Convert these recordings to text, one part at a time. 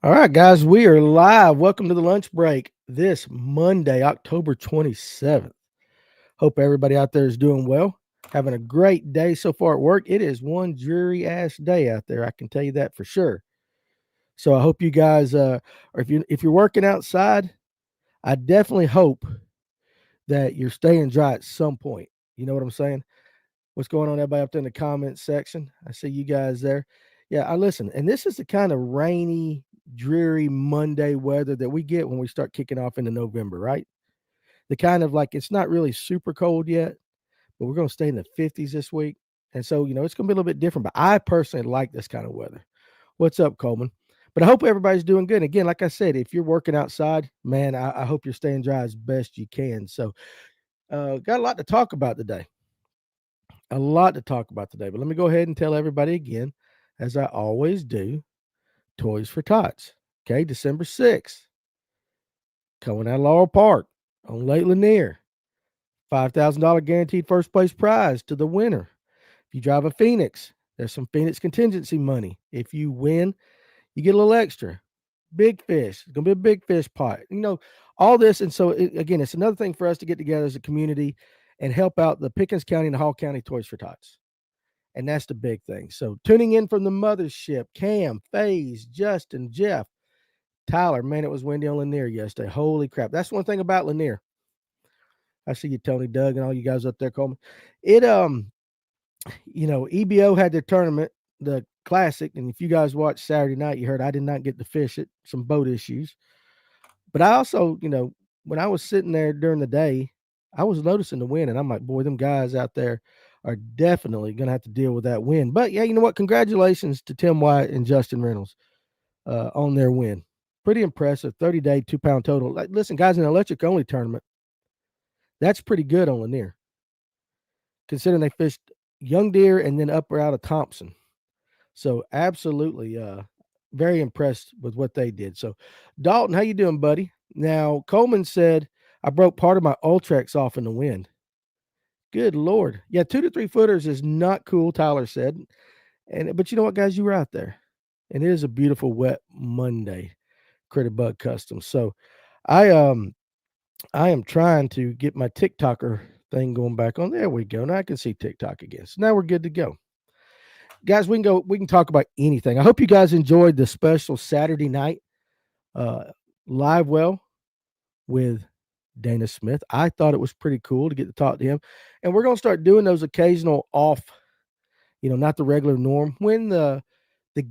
All right, guys, we are live. Welcome to the lunch break this Monday, October 27th. Hope everybody out there is doing well, having a great day so far at work. It is one dreary ass day out there. I can tell you that for sure. So I hope you guys, or if you're working outside, I definitely hope that you're staying dry at some point. You know what I'm saying? What's going on, everybody up there in the comments section? I see you guys there. Yeah, I listen, and this is the kind of rainy, dreary Monday weather that we get when we start kicking off into November, right? The kind of like it's not really super cold yet, but we're going to stay in the 50s this week. And so, it's going to be a little bit different, but I personally like this kind of weather. What's up, Coleman? But I hope everybody's doing good. Again, like I said, if you're working outside, man, I hope you're staying dry as best you can. So, got a lot to talk about today. A lot to talk about today, but let me go ahead and tell everybody again, as I always do, Toys for Tots. Okay, December 6th, coming out of Laurel Park on Lake Lanier. $5,000 guaranteed first place prize to the winner. If you drive a Phoenix, there's some Phoenix contingency money. If you win, you get a little extra. Big fish. It's going to be a big fish pot. All this. And so, again, it's another thing for us to get together as a community and help out the Pickens County and the Hall County Toys for Tots. And that's the big thing. So tuning in from the mothership, Cam, FaZe, Justin, Jeff, Tyler. Man, it was windy on Lanier yesterday. Holy crap. That's one thing about Lanier. I see you, Tony, Doug, and all you guys up there, Coleman. EBO had their tournament, the Classic. And if you guys watched Saturday night, you heard I did not get to fish it, some boat issues. But I also, when I was sitting there during the day, I was noticing the wind, and I'm like, boy, them guys out there are definitely going to have to deal with that win. But yeah, you know what? Congratulations to Tim White and Justin Reynolds on their win. Pretty impressive. 30-day, 2-pound total. Like, listen, guys, in an electric only tournament, that's pretty good on Lanier, considering they fished young deer and then up or out of Thompson. So absolutely, very impressed with what they did. So, Dalton, how you doing, buddy? Now, Coleman said I broke part of my Ultrex off in the wind. Good Lord. Yeah, 2 to 3 footers is not cool, Tyler said. But you know what, guys? You were out there. And it is a beautiful wet Monday, Critter Bug Customs. So I am trying to get my TikToker thing going back on. There we go. Now I can see TikTok again. So now we're good to go. Guys, we can talk about anything. I hope you guys enjoyed the special Saturday night Livewell with Dana Smith. I thought it was pretty cool to get to talk to him. And we're going to start doing those occasional off, not the regular norm, when the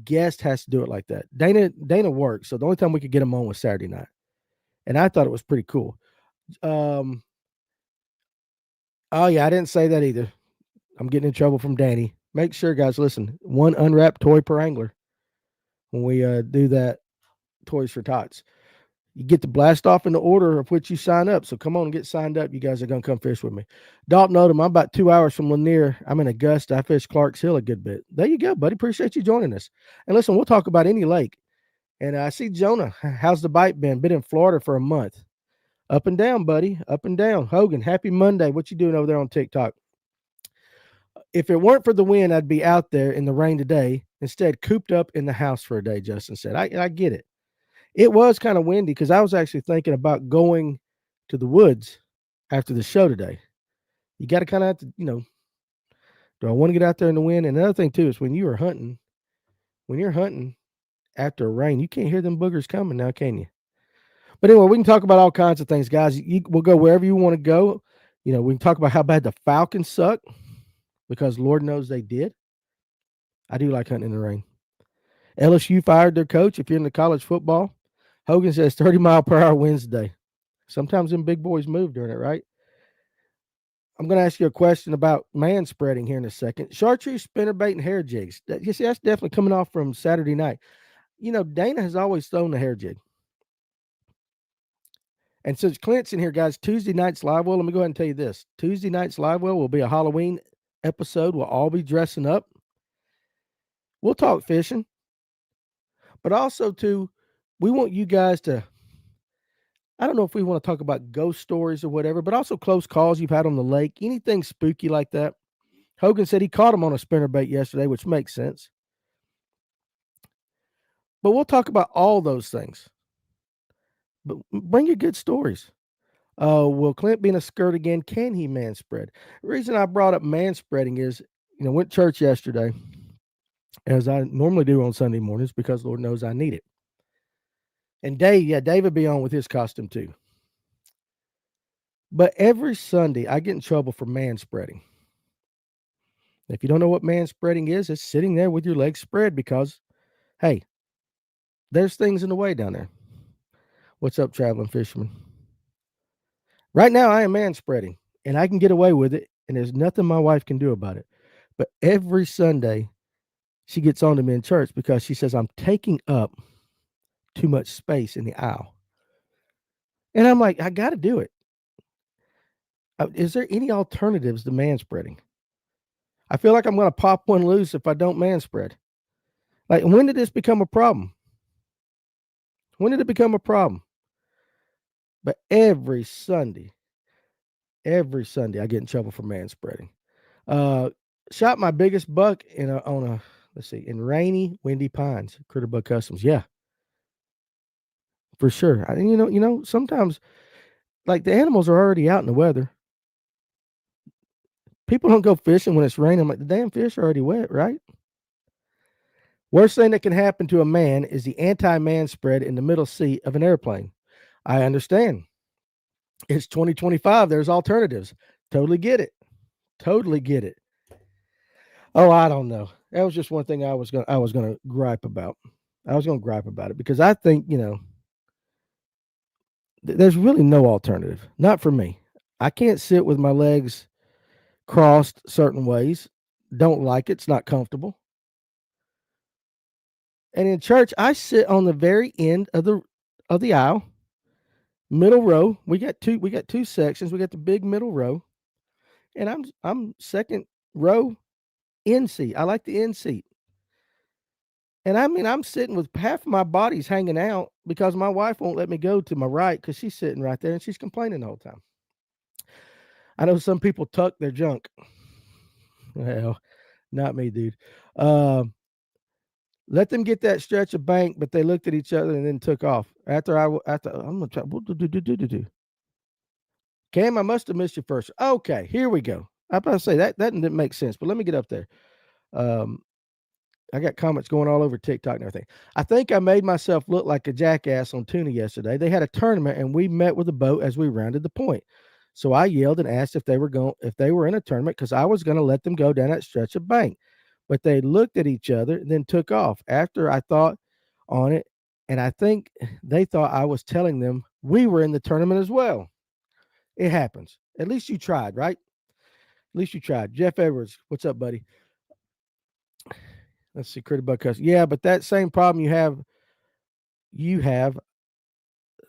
guest has to do it like that. Dana works, so the only time we could get him on was Saturday night. And I thought it was pretty cool. Oh yeah, I didn't say that either. I'm getting in trouble from Danny. Make sure, guys, listen, one unwrapped toy per angler when we do that Toys for Tots. You get to blast off in the order of which you sign up. So come on and get signed up. You guys are going to come fish with me. Dalton Odom, I'm about 2 hours from Lanier. I'm in Augusta. I fish Clarks Hill a good bit. There you go, buddy. Appreciate you joining us. And listen, we'll talk about any lake. And I see Jonah. How's the bite been? Been in Florida for a month. Up and down, buddy. Up and down. Hogan, happy Monday. What you doing over there on TikTok? If it weren't for the wind, I'd be out there in the rain today. Instead, cooped up in the house for a day, Justin said. I get it. It was kind of windy because I was actually thinking about going to the woods after the show today. You got to kind of have to, do I want to get out there in the wind? And another thing, too, is when you're hunting after a rain, you can't hear them boogers coming now, can you? But anyway, we can talk about all kinds of things, guys. We'll go wherever you want to go. We can talk about how bad the Falcons suck because Lord knows they did. I do like hunting in the rain. LSU fired their coach if you're into college football. Hogan says 30-mile-per-hour winds today. Sometimes them big boys move during it, right? I'm going to ask you a question about man spreading here in a second. Chartreuse, spinnerbait, and hair jigs. You see, that's definitely coming off from Saturday night. Dana has always thrown the hair jig. And since Clint's in here, guys, Tuesday night's Livewell, let me go ahead and tell you this. Tuesday night's Livewell will be a Halloween episode. We'll all be dressing up. We'll talk fishing. But also, too, we want you guys to, I don't know if we want to talk about ghost stories or whatever, but also close calls you've had on the lake, anything spooky like that. Hogan said he caught him on a spinnerbait yesterday, which makes sense. But we'll talk about all those things. But bring your good stories. Will Clint be in a skirt again? Can he man spread? The reason I brought up man spreading is, went to church yesterday, as I normally do on Sunday mornings, because Lord knows I need it. And David be on with his costume too. But every Sunday, I get in trouble for man spreading. If you don't know what man spreading is, it's sitting there with your legs spread because, hey, there's things in the way down there. What's up, traveling fisherman? Right now, I am man spreading, and I can get away with it, and there's nothing my wife can do about it. But every Sunday, she gets on to me in church because she says I'm taking up too much space in the aisle. And I'm like, I got to do it. Is there any alternatives to man spreading? I feel like I'm going to pop one loose if I don't man spread. Like, when did this become a problem? When did it become a problem? But every Sunday, I get in trouble for man spreading. Shot my biggest buck in rainy, windy pines, Critterbug Customs. Yeah, for sure. Sometimes, like, the animals are already out in the weather. People don't go fishing when it's raining. I'm like, the damn fish are already wet, right? Worst thing that can happen to a man is the anti-man spread in the middle seat of an airplane. I understand. It's 2025. There's alternatives. Totally get it. Oh, I don't know. That was just one thing I was gonna gripe about. I was gonna gripe about it because I think, there's really no alternative. Not for me. I can't sit with my legs crossed certain ways. Don't like it. It's not comfortable. And in church, I sit on the very end of the aisle, middle row. We got two sections. We got the big middle row, and I'm second row, end seat. I like the end seat. And I'm sitting with half of my body's hanging out because my wife won't let me go to my right because she's sitting right there and she's complaining the whole time. I know some people tuck their junk. Well, not me, dude. Let them get that stretch of bank, but they looked at each other and then took off. I'm gonna try. Cam, I must have missed you first. Okay, here we go. I'm about to say that didn't make sense, but let me get up there. I got comments going all over TikTok and everything. I think I made myself look like a jackass on tuna yesterday. They had a tournament and we met with a boat as we rounded the point. So I yelled and asked if they were in a tournament because I was going to let them go down that stretch of bank. But they looked at each other and then took off after I thought on it. And I think they thought I was telling them we were in the tournament as well. It happens. At least you tried, right? At least you tried. Jeff Edwards, what's up, buddy? Let's see, Critterbug Customs. Yeah, but that same problem you have.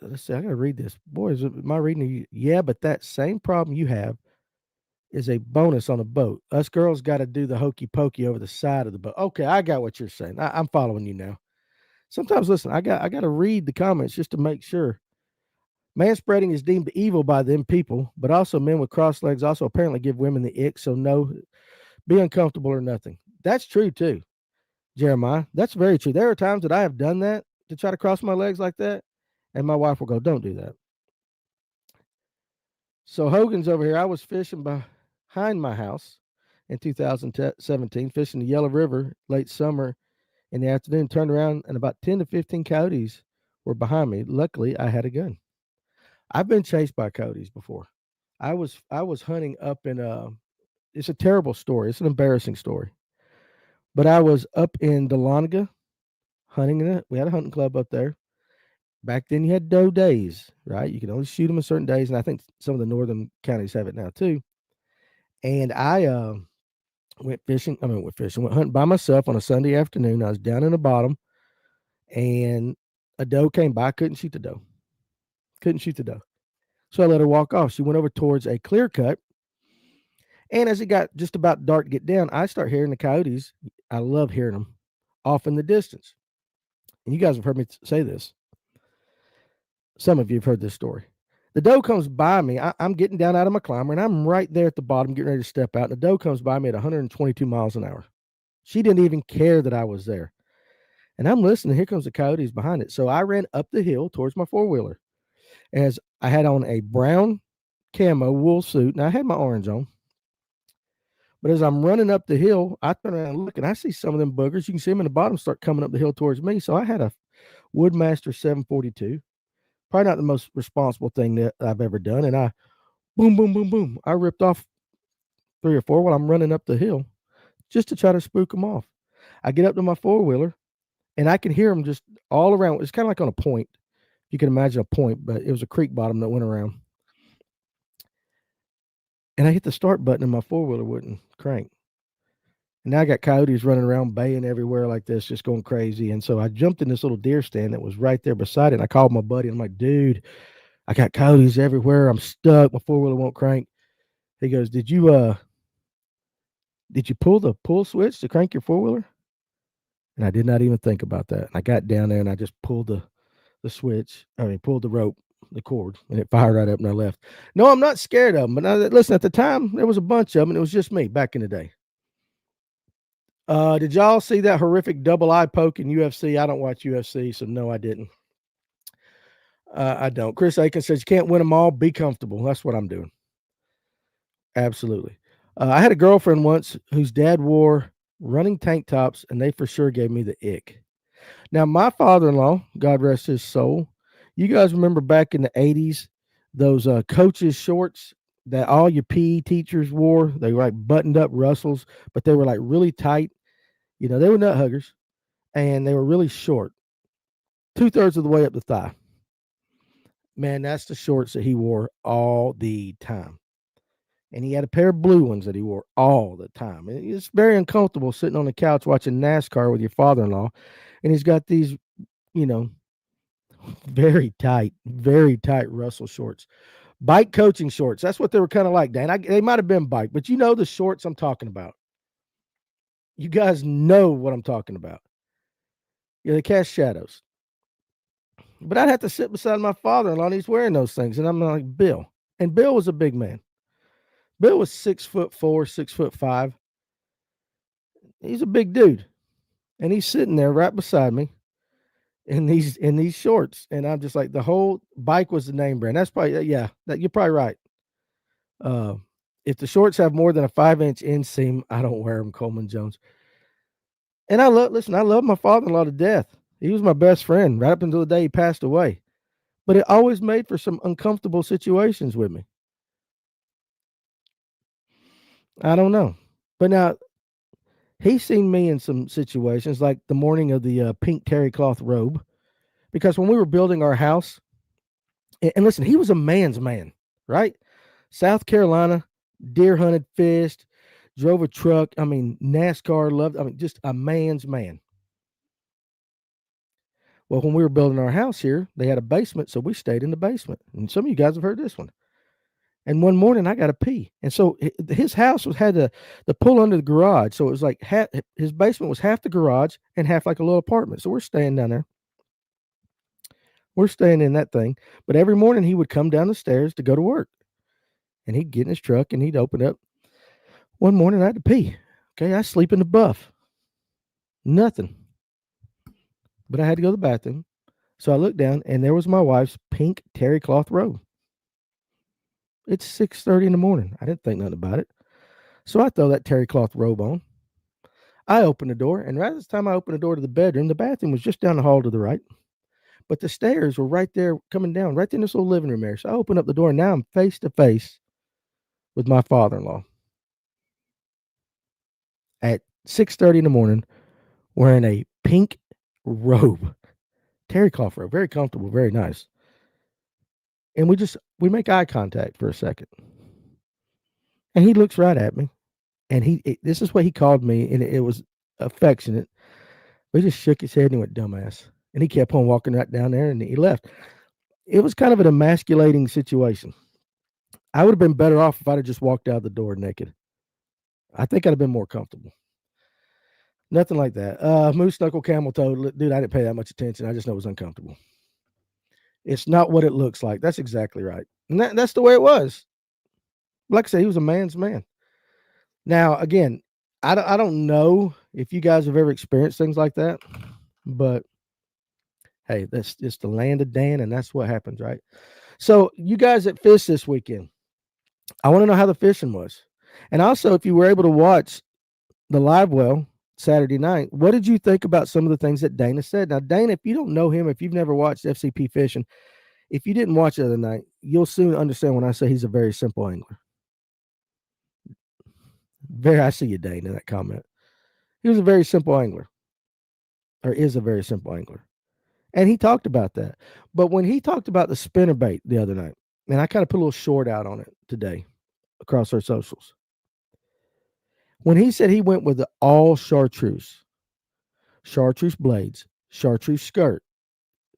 Let's see, I gotta read this. Boy, am I reading you? Yeah, but that same problem you have is a bonus on a boat. Us girls got to do the hokey pokey over the side of the boat. Okay, I got what you're saying. I'm following you now. Sometimes, listen, I got to read the comments just to make sure. Man spreading is deemed evil by them people, but also men with crossed legs also apparently give women the ick. So no, be uncomfortable or nothing. That's true too, Jeremiah. That's very true. There are times that I have done that to try to cross my legs like that, and my wife will go, "Don't do that." So Hogan's over here. I was fishing behind my house in 2017, fishing the Yellow River late summer in the afternoon, turned around, and about 10 to 15 coyotes were behind me. Luckily, I had a gun. I've been chased by coyotes before. I was hunting up in it's a terrible story. It's an embarrassing story. But I was up in Dahlonega hunting we had a hunting club up there. Back then you had doe days, right? You could only shoot them on certain days, and I think some of the northern counties have it now too. And I went hunting by myself on a Sunday afternoon. I was down in the bottom, and a doe came by. I couldn't shoot the doe. So I let her walk off. She went over towards a clear cut. And as it got just about dark to get down, I start hearing the coyotes. I love hearing them off in the distance. And you guys have heard me say this. Some of you have heard this story. The doe comes by me. I'm getting down out of my climber, and I'm right there at the bottom getting ready to step out. And the doe comes by me at 122 miles an hour. She didn't even care that I was there. And I'm listening. Here comes the coyotes behind it. So I ran up the hill towards my four-wheeler. As I had on a brown camo wool suit, and I had my orange on. But as I'm running up the hill, I turn around and look, and I see some of them buggers. You can see them in the bottom start coming up the hill towards me. So I had a Woodmaster 742. Probably not the most responsible thing that I've ever done. And I, boom, boom, boom, boom. I ripped off 3 or 4 while I'm running up the hill just to try to spook them off. I get up to my four-wheeler, and I can hear them just all around. It's kind of like on a point. You can imagine a point, but it was a creek bottom that went around. And I hit the start button, and my four-wheeler wouldn't crank. And now I got coyotes running around, baying everywhere like this, just going crazy. And so I jumped in this little deer stand that was right there beside it. And I called my buddy. And I'm like, dude, I got coyotes everywhere. I'm stuck. My four-wheeler won't crank. He goes, did you pull the pull switch to crank your four-wheeler? And I did not even think about that. And I got down there and I just pulled the switch. Pulled the rope, the cord, and it fired right up and I left. No, I'm not scared of them. But listen, at the time, there was a bunch of them, and it was just me back in the day. Did y'all see that horrific double eye poke in UFC? I don't watch UFC, so no, I didn't. I don't. Chris Aiken says you can't win them all. Be comfortable. That's what I'm doing. Absolutely. I had a girlfriend once whose dad wore running tank tops, and they for sure gave me the ick. Now, my father-in-law, God rest his soul, you guys remember back in the 80s, those coaches' shorts that all your PE teachers wore? They were like buttoned up Russells, but they were like really tight. You know, they were nut huggers, and they were really short, 2/3 of the way up the thigh. Man, that's the shorts that he wore all the time. And he had a pair of blue ones that he wore all the time. And it's very uncomfortable sitting on the couch watching NASCAR with your father-in-law. And he's got these, very tight Russell shorts. Bike coaching shorts. That's what they were kind of like, Dan. They might have been bike, but you know the shorts I'm talking about. You guys know what I'm talking about. Yeah, they cast shadows. But I'd have to sit beside my father-in-law, and he's wearing those things. And I'm like, Bill. And Bill was a big man. Bill was 6'4", 6'5". He's a big dude. And he's sitting there right beside me in these shorts. And I'm just like, the whole bike was the name brand. That's probably, you're probably right. If the shorts have more than a 5-inch inseam, I don't wear them, Coleman Jones. And I love my father-in-law to death. He was my best friend right up until the day he passed away. But it always made for some uncomfortable situations with me. I don't know. But now, he's seen me in some situations like the morning of the pink terry cloth robe. Because when we were building our house, and listen, he was a man's man, right? South Carolina, deer hunted, fished, drove a truck. NASCAR, just a man's man. Well, when we were building our house here, they had a basement, so we stayed in the basement. And some of you guys have heard this one. And one morning I got to pee. And so his house had the pull under the garage. So it was like his basement was half the garage and half like a little apartment. So we're staying down there. We're staying in that thing. But every morning he would come down the stairs to go to work. And he'd get in his truck and he'd open up. One morning I had to pee. Okay, I sleep in the buff. Nothing. But I had to go to the bathroom. So I looked down and there was my wife's pink terry cloth robe. It's 6:30 in the morning. I didn't think nothing about it. So I throw that terry cloth robe on. I open the door, and right at the time I opened the door to the bedroom, the bathroom was just down the hall to the right. But the stairs were right there coming down, right in this little living room area. So I open up the door, and now I'm face to face with my father-in-law at 6:30 in the morning wearing a pink robe, terry cloth robe, very comfortable, very nice. And we make eye contact for a second. And he looks right at me. And this is what he called me, and it was affectionate. But he just shook his head and he went, dumbass. And he kept on walking right down there, and he left. It was kind of an emasculating situation. I would have been better off if I'd have just walked out the door naked. I think I'd have been more comfortable. Nothing like that. Moose, knuckle, camel toe. Dude, I didn't pay that much attention. I just know it was uncomfortable. It's not what it looks like. That's exactly right. And that's the way it was. Like I said, he was a man's man. Now, again, I don't know if you guys have ever experienced things like that, But hey, that's just the land of Dan, and that's what happens, right? So, you guys that fish this weekend, I want to know how the fishing was. And also, if you were able to watch the live well Saturday night, what did you think about some of the things that Dana said? Now, Dana, if you don't know him, if you've never watched FCP fishing, if you didn't watch it the other night, you'll soon understand when I say he's a very simple angler. I see you, Dana, in that comment. He was a very simple angler, or is a very simple angler. And he talked about that. But when he talked about the spinnerbait the other night, and I kind of put a little short out on it today across our socials. When he said he went with the all chartreuse blades, chartreuse skirt,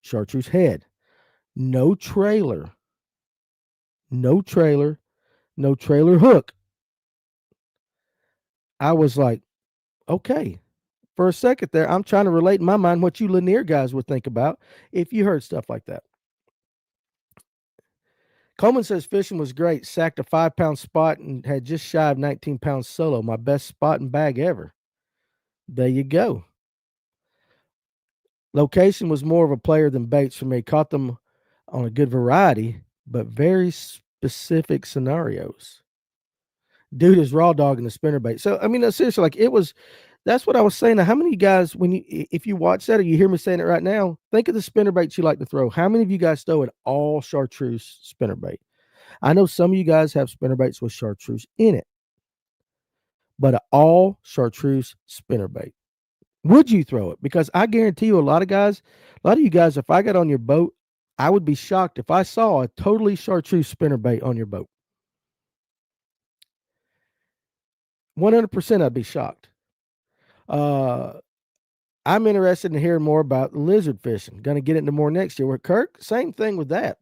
chartreuse head, no trailer, no trailer hook, I was like, okay. For a second there, I'm trying to relate in my mind what you Lanier guys would think about if you heard stuff like that. Coleman says fishing was great. Sacked a 5-pound spot and had just shy of 19 pounds solo. My best spot and bag ever. There you go. Location was more of a player than baits for me. Caught them on a good variety, but very specific scenarios. Dude is raw dogging the spinnerbait. So, I mean, seriously, like it was, that's what I was saying. Now, how many of you guys, if you watch that or you hear me saying it right now, think of the spinnerbaits you like to throw. How many of you guys throw an all chartreuse spinnerbait? I know some of you guys have spinnerbaits with chartreuse in it, but an all chartreuse spinnerbait. Would you throw it? Because I guarantee you, a lot of you guys, if I got on your boat, I would be shocked if I saw a totally chartreuse spinnerbait on your boat. 100% I'd be shocked. I'm interested in hearing more about lizard fishing. Going to get into more next year. With Kirk, same thing with that.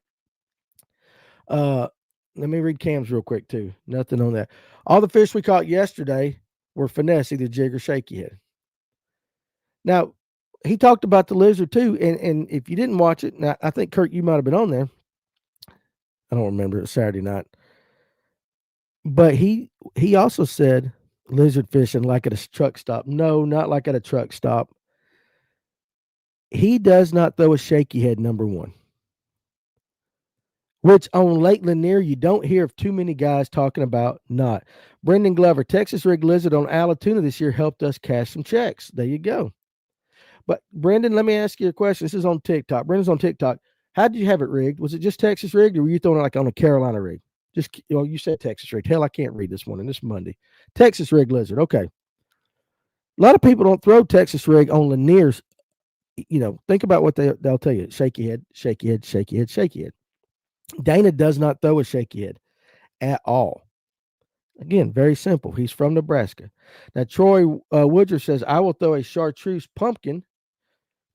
Let me read Cam's real quick too. Nothing on that. All the fish we caught yesterday were finesse, either jig or shaky head. Now, he talked about the lizard too, and if you didn't watch it, now I think Kirk, you might have been on there. I don't remember, it was Saturday night. But he also said lizard fishing like at a truck stop. No, not like at a truck stop. He does not throw a shaky head, number one. Which on Lake Lanier, you don't hear of too many guys talking about not. Brendan Glover, Texas Rig Lizard on Allatoona this year helped us cash some checks. There you go. But Brendan, let me ask you a question. This is on TikTok. Brendan's on TikTok. How did you have it rigged? Was it just Texas rigged, or were you throwing it like on a Carolina rig? Just, you said Texas rigged. Hell, I can't read this morning. This Monday. Texas Rig Lizard. Okay. A lot of people don't throw Texas rig on Laniers. Think about what they'll tell you. Shaky head, shaky head, shaky head, shaky head. Dana does not throw a shaky head at all. Again, very simple. He's from Nebraska. Now, Troy Woodger says, I will throw a chartreuse pumpkin.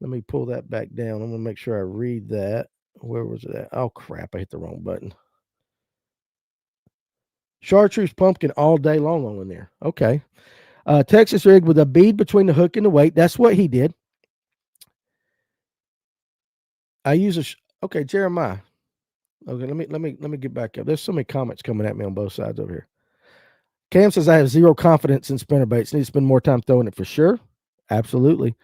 Let me pull that back down. I'm going to make sure I read that. Where was it at? Oh, crap. I hit the wrong button. Chartreuse pumpkin all day long on there. Okay. Texas rig with a bead between the hook and the weight. That's what he did. I use okay, Jeremiah. Okay, let me get back up. There's so many comments coming at me on both sides over here. Cam says I have zero confidence in spinnerbaits. Need to spend more time throwing it for sure. Absolutely.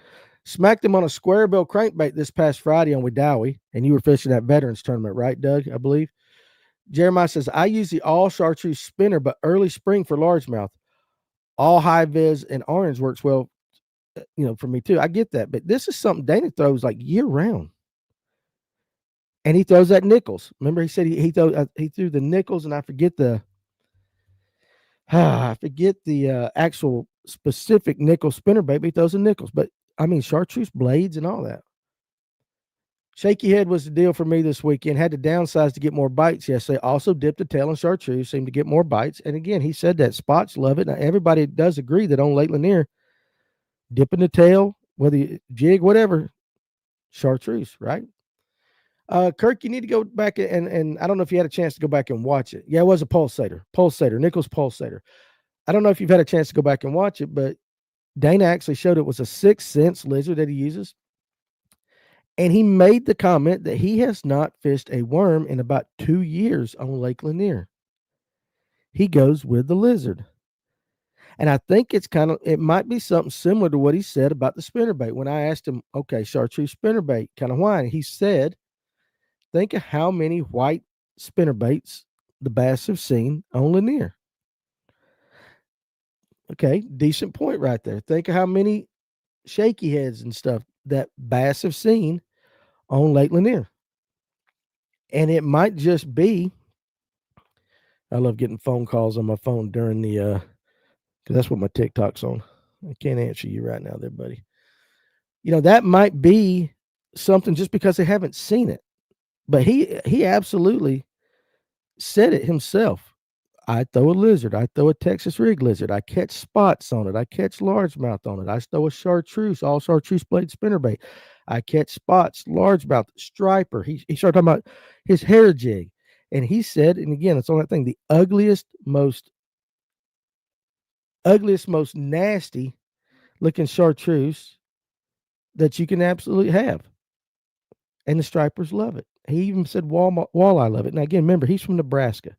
Smacked him on a square bill crankbait this past Friday on Wedowee, and you were fishing that veterans tournament, right, Doug? I believe. Jeremiah says I use the all chartreuse spinner, but early spring for largemouth. All high vis and orange works well, for me too. I get that, but this is something Dana throws like year round. And he throws that Nichols. Remember, he said he threw the Nichols, and I forget the actual specific nickel spinnerbait, but he throws the Nichols. But I mean, chartreuse blades and all that. Shaky head was the deal for me this weekend. Had to downsize to get more bites yesterday. Also dipped the tail in chartreuse, seemed to get more bites. And again, he said that spots love it. Now, everybody does agree that on Lake Lanier, dipping the tail, whether you jig, whatever, chartreuse, right? Kirk, you need to go back and I don't know if you had a chance to go back and watch it. Yeah, it was a pulsator, Nichols pulsator. I don't know if you've had a chance to go back and watch it, but Dana actually showed it was a 6 cents lizard that he uses. And he made the comment that he has not fished a worm in about 2 years on Lake Lanier. He goes with the lizard. And I think it might be something similar to what he said about the spinnerbait. When I asked him, okay, chartreuse spinnerbait, kind of why? And he said, think of how many white spinnerbaits the bass have seen on Lanier. Okay, decent point right there. Think of how many shaky heads and stuff that bass have seen on Lake Lanier. And it might just be, I love getting phone calls on my phone during the, because that's what my TikTok's on. I can't answer you right now there, buddy. That might be something just because they haven't seen it. But he absolutely said it himself. I throw a lizard. I throw a Texas rig lizard. I catch spots on it. I catch largemouth on it. I throw a chartreuse, all chartreuse blade spinnerbait. I catch spots, largemouth, striper. He started talking about his hair jig. And he said, and again, it's on that thing, the ugliest, most nasty looking chartreuse that you can absolutely have. And the stripers love it. He even said walleye love it. Now, again, remember, he's from Nebraska.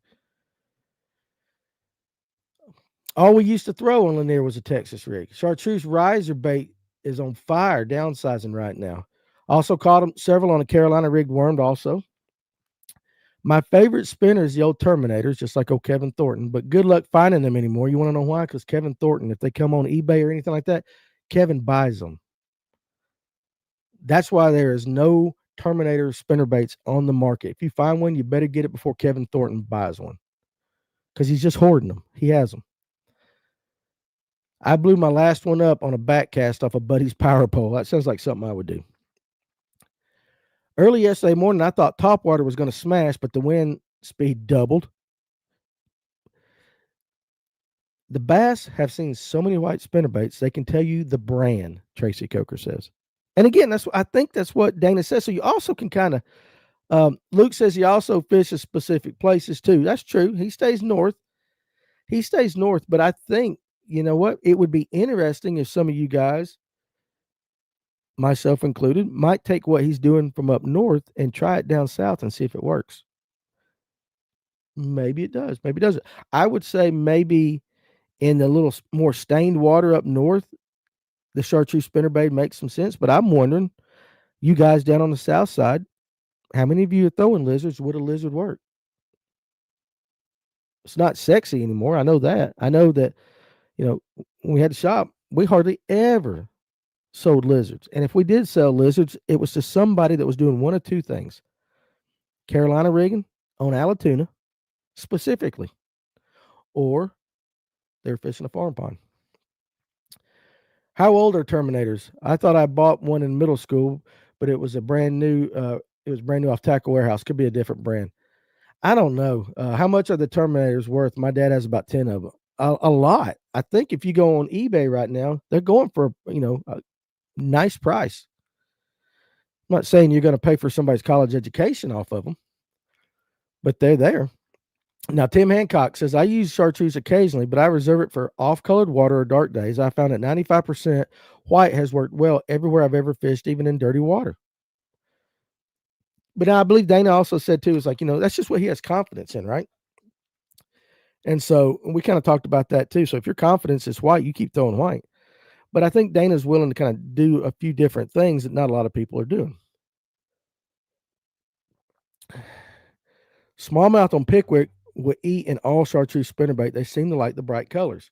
All we used to throw on Lanier was a Texas rig. Chartreuse riser bait is on fire, downsizing right now. Also caught them several on a Carolina rigged wormed also. My favorite spinner is the old Terminators, just like old Kevin Thornton, but good luck finding them anymore. You want to know why? Because Kevin Thornton, if they come on eBay or anything like that, Kevin buys them. That's why there is no Terminator spinnerbaits on the market. If you find one, you better get it before Kevin Thornton buys one, because he's just hoarding them. He has them. I blew my last one up on a back cast off a buddy's power pole. That sounds like something I would do. Early yesterday morning, I thought topwater was going to smash, but the wind speed doubled. The bass have seen so many white spinnerbaits, they can tell you the brand, Tracy Coker says. And again, I think that's what Dana says. So you also can kind of, Luke says he also fishes specific places too. That's true. He stays north. But I think, you know what? It would be interesting if some of you guys, myself included, might take what he's doing from up north and try it down south and see if it works. Maybe it does. Maybe it doesn't. I would say maybe in the little more stained water up north, the chartreuse spinnerbait makes some sense. But I'm wondering, you guys down on the south side, how many of you are throwing lizards? Would a lizard work? It's not sexy anymore. I know that. I know that, when we had the shop, we hardly ever sold lizards. And if we did sell lizards, it was to somebody that was doing one of two things: Carolina rigging on Allatoona specifically, or they're fishing a farm pond. How old are Terminators? I thought I bought one in middle school, but it was brand new off Tackle Warehouse. Could be a different brand. I don't know. How much are the Terminators worth? My dad has about 10 of them. A lot. I think if you go on eBay right now, they're going for, a nice price. I'm not saying you're going to pay for somebody's college education off of them, but they're there. Now, Tim Hancock says, I use chartreuse occasionally, but I reserve it for off-colored water or dark days. I found that 95% white has worked well everywhere I've ever fished, even in dirty water. But I believe Dana also said, too, is like, that's just what he has confidence in, right? And so we kind of talked about that, too. So if your confidence is white, you keep throwing white. But I think Dana's willing to kind of do a few different things that not a lot of people are doing. Smallmouth on Pickwick will eat in all chartreuse spinnerbait. They seem to like the bright colors.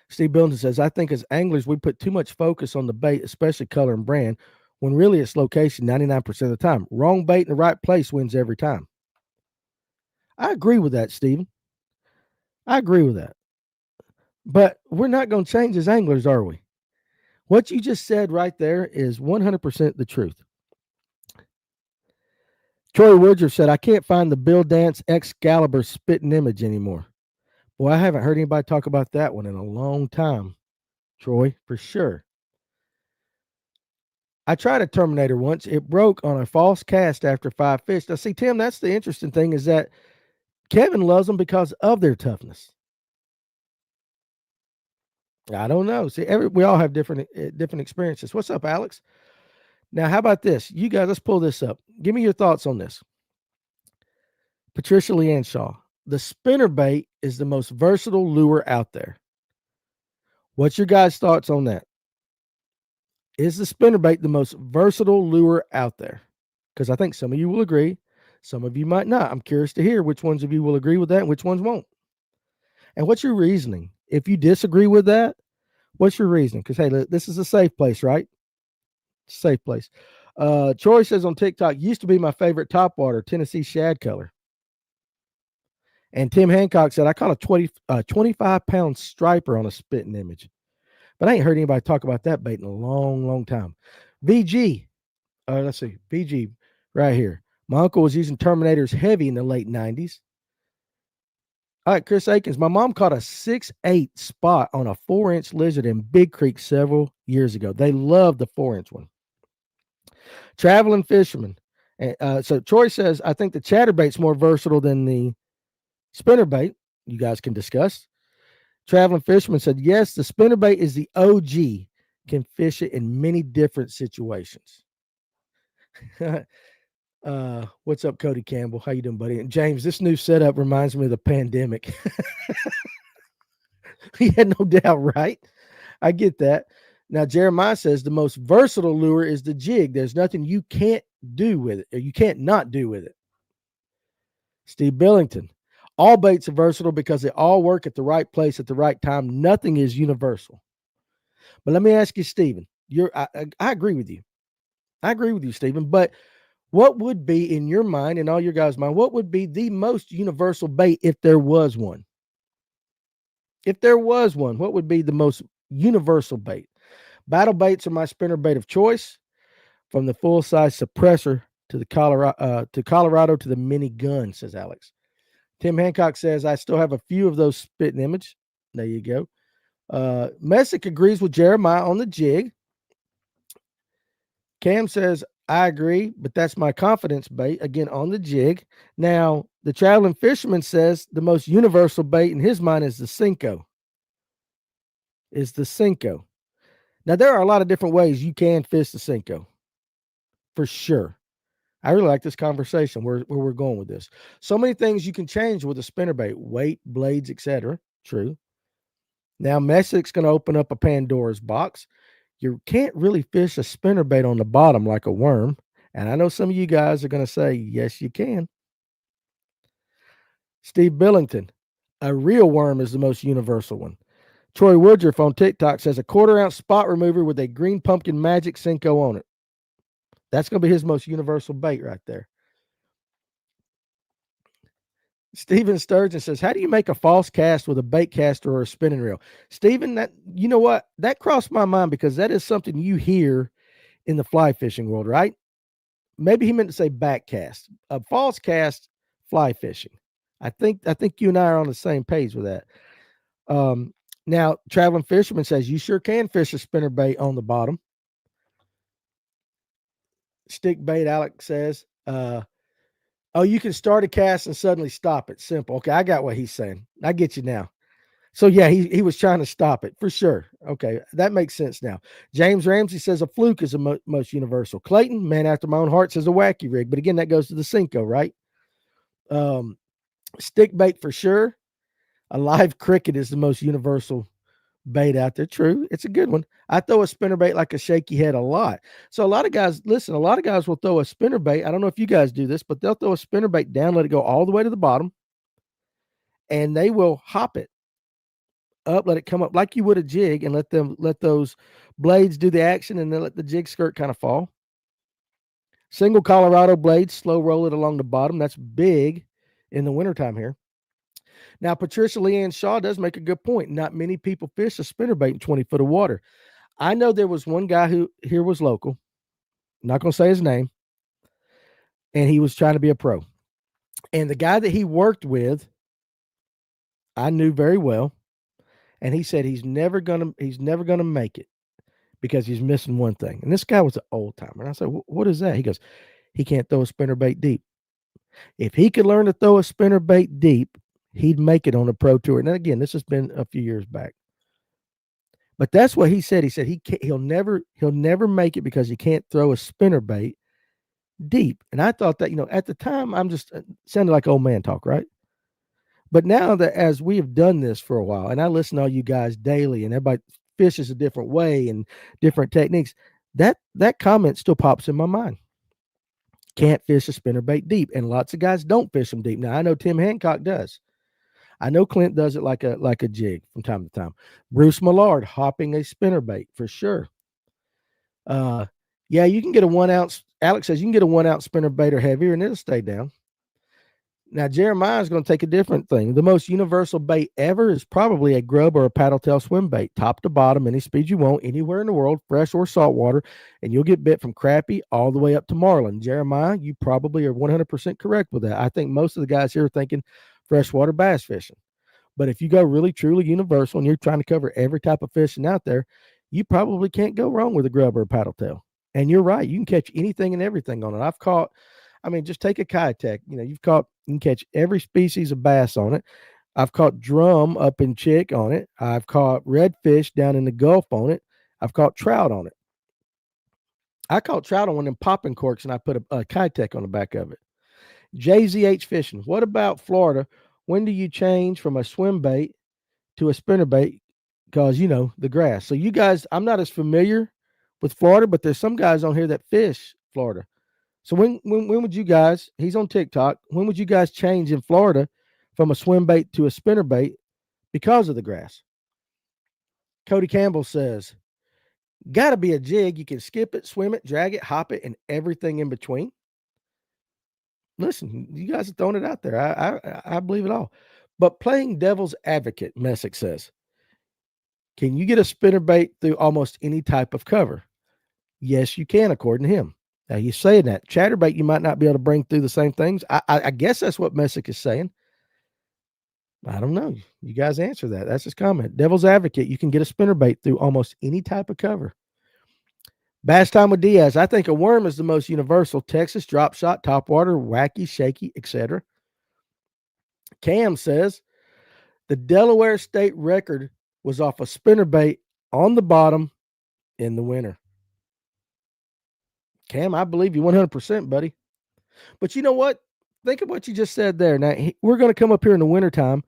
Steve Billington says, I think as anglers, we put too much focus on the bait, especially color and brand, when really it's location 99% of the time. Wrong bait in the right place wins every time. I agree with that, Stephen. I agree with that. But we're not going to change as anglers, are we? What you just said right there is 100% the truth. Troy Woodruff said, I can't find the Bill Dance Excalibur spitting image anymore. Boy, I haven't heard anybody talk about that one in a long time, Troy, for sure. I tried a Terminator once. It broke on a false cast after 5 fish. Now, see, Tim, that's the interesting thing, is that Kevin loves them because of their toughness. I don't know. See, we all have different experiences. What's up, Alex? Now, how about this? You guys, let's pull this up. Give me your thoughts on this. Patricia Leanshaw. The spinnerbait is the most versatile lure out there. What's your guys' thoughts on that? Is the spinnerbait the most versatile lure out there? Because I think some of you will agree, some of you might not. I'm curious to hear which ones of you will agree with that and which ones won't. And what's your reasoning? If you disagree with that, what's your reasoning? Because, hey, this is a safe place, right? Safe place. Troy says on TikTok, used to be my favorite topwater, Tennessee shad color. And Tim Hancock said, I caught a 25-pound striper on a spitting image. But I ain't heard anybody talk about that bait in a long, long time. VG, let's see, VG right here. My uncle was using Terminators heavy in the late 90s. All right, Chris Akins, my mom caught a 6'8" spot on a 4-inch lizard in Big Creek several years ago. They loved the 4-inch one. Traveling fisherman. So Troy says, I think the chatterbait's more versatile than the spinnerbait. You guys can discuss. Traveling fisherman said, yes, the spinnerbait is the OG. Can fish it in many different situations. What's up, Cody Campbell? How you doing, buddy? And James, this new setup reminds me of the pandemic. Yeah, no doubt, right? I get that. Now, Jeremiah says the most versatile lure is the jig. There's nothing you can't do with it, or you can't not do with it. Steve Billington, all baits are versatile because they all work at the right place at the right time. Nothing is universal. But let me ask you, Stephen, I agree with you. I agree with you, Stephen, but what would be in your mind and all your guys' mind, what would be the most universal bait if there was one? If there was one, what would be the most universal bait? Battle baits are my spinnerbait of choice, from the full-size suppressor to the Colorado to the mini gun, says Alex. Tim Hancock says, I still have a few of those spitting image. There you go. Messick agrees with Jeremiah on the jig. Cam says, I agree, but that's my confidence bait, again, on the jig. Now, the traveling fisherman says the most universal bait in his mind is the Senko. Now, there are a lot of different ways you can fish the Senko, for sure. I really like this conversation, where we're going with this. So many things you can change with a spinnerbait, weight, blades, etc. True. Now, Messick's going to open up a Pandora's box. You can't really fish a spinnerbait on the bottom like a worm. And I know some of you guys are going to say, yes, you can. Steve Billington, a real worm is the most universal one. Troy Woodruff on TikTok says a 1/4-ounce spot remover with a green pumpkin magic Senko on it. That's going to be his most universal bait right there. Stephen Sturgeon says, how do you make a false cast with a bait caster or a spinning reel? Stephen, you know what? That crossed my mind because that is something you hear in the fly fishing world, right? Maybe he meant to say back cast. A false cast, fly fishing. I think you and I are on the same page with that. Now, Traveling Fisherman says, you sure can fish a spinnerbait on the bottom. Stick bait, Alex says, you can start a cast and suddenly stop it. Simple. Okay, I got what he's saying. I get you now. So, yeah, he was trying to stop it for sure. Okay, that makes sense now. James Ramsey says a fluke is the most universal. Clayton, man after my own heart, says a wacky rig. But again, that goes to the Senko, right? Stick bait for sure. A live cricket is the most universal bait out there. True. It's a good one. I throw a spinnerbait like a shaky head a lot. So a lot of guys will throw a spinnerbait. I don't know if you guys do this, but they'll throw a spinnerbait down, let it go all the way to the bottom, and they will hop it up, let it come up like you would a jig, and let those blades do the action, and then let the jig skirt kind of fall. Single Colorado blades, slow roll it along the bottom. That's big in the wintertime here. Now, Patricia Leanne Shaw does make a good point. Not many people fish a spinnerbait in 20 foot of water. I know there was one guy who here was local. I'm not going to say his name. And he was trying to be a pro. And the guy that he worked with, I knew very well. And he said he's never gonna make it because he's missing one thing. And this guy was an old timer. And I said, what is that? He goes, he can't throw a spinnerbait deep. If he could learn to throw a spinnerbait deep, he'd make it on a pro tour. And again, this has been a few years back. But that's what he said. He said he'll never make it because he can't throw a spinnerbait deep. And I thought that, at the time, I'm just sounded like old man talk, right? But now that as we have done this for a while, and I listen to all you guys daily, and everybody fishes a different way and different techniques. That comment still pops in my mind. Can't fish a spinnerbait deep, and lots of guys don't fish them deep. Now I know Tim Hancock does. I know Clint does it like a jig from time to time. Bruce Millard hopping a spinnerbait for sure. Yeah, you can get a 1 ounce. Alex says you can get a 1 ounce spinnerbait or heavier, and it'll stay down. Now Jeremiah is going to take a different thing. The most universal bait ever is probably a grub or a paddle tail swim bait, top to bottom, any speed you want, anywhere in the world, fresh or saltwater, and you'll get bit from crappie all the way up to marlin. Jeremiah, you probably are 100% correct with that. I think most of the guys here are thinking freshwater bass fishing. But if you go really, truly universal and you're trying to cover every type of fishing out there, you probably can't go wrong with a grub or a paddle tail. And you're right. You can catch anything and everything on it. Just take a kayak. You can catch every species of bass on it. I've caught drum up in Chick on it. I've caught redfish down in the Gulf on it. I've caught trout on it. I caught trout on one of them popping corks, and I put a kayak on the back of it. JZH Fishing. What about Florida? When do you change from a swim bait to a spinnerbait? Because, the grass. So you guys, I'm not as familiar with Florida, but there's some guys on here that fish Florida. So when would you guys, he's on TikTok, when would you guys change in Florida from a swim bait to a spinnerbait because of the grass? Cody Campbell says, got to be a jig. You can skip it, swim it, drag it, hop it, and everything in between. Listen, you guys are throwing it out there. I believe it all. But playing devil's advocate, Messick says, can you get a spinnerbait through almost any type of cover? Yes, you can, according to him. Now, he's saying that. Chatterbait, you might not be able to bring through the same things. I guess that's what Messick is saying. I don't know. You guys answer that. That's his comment. Devil's advocate, you can get a spinnerbait through almost any type of cover. Bass time with Diaz. I think a worm is the most universal. Texas, drop shot, topwater, wacky, shaky, etc. Cam says the Delaware state record was off a spinnerbait on the bottom in the winter. Cam, I believe you 100%, buddy. But you know what? Think of what you just said there. Now, we're going to come up here in the wintertime,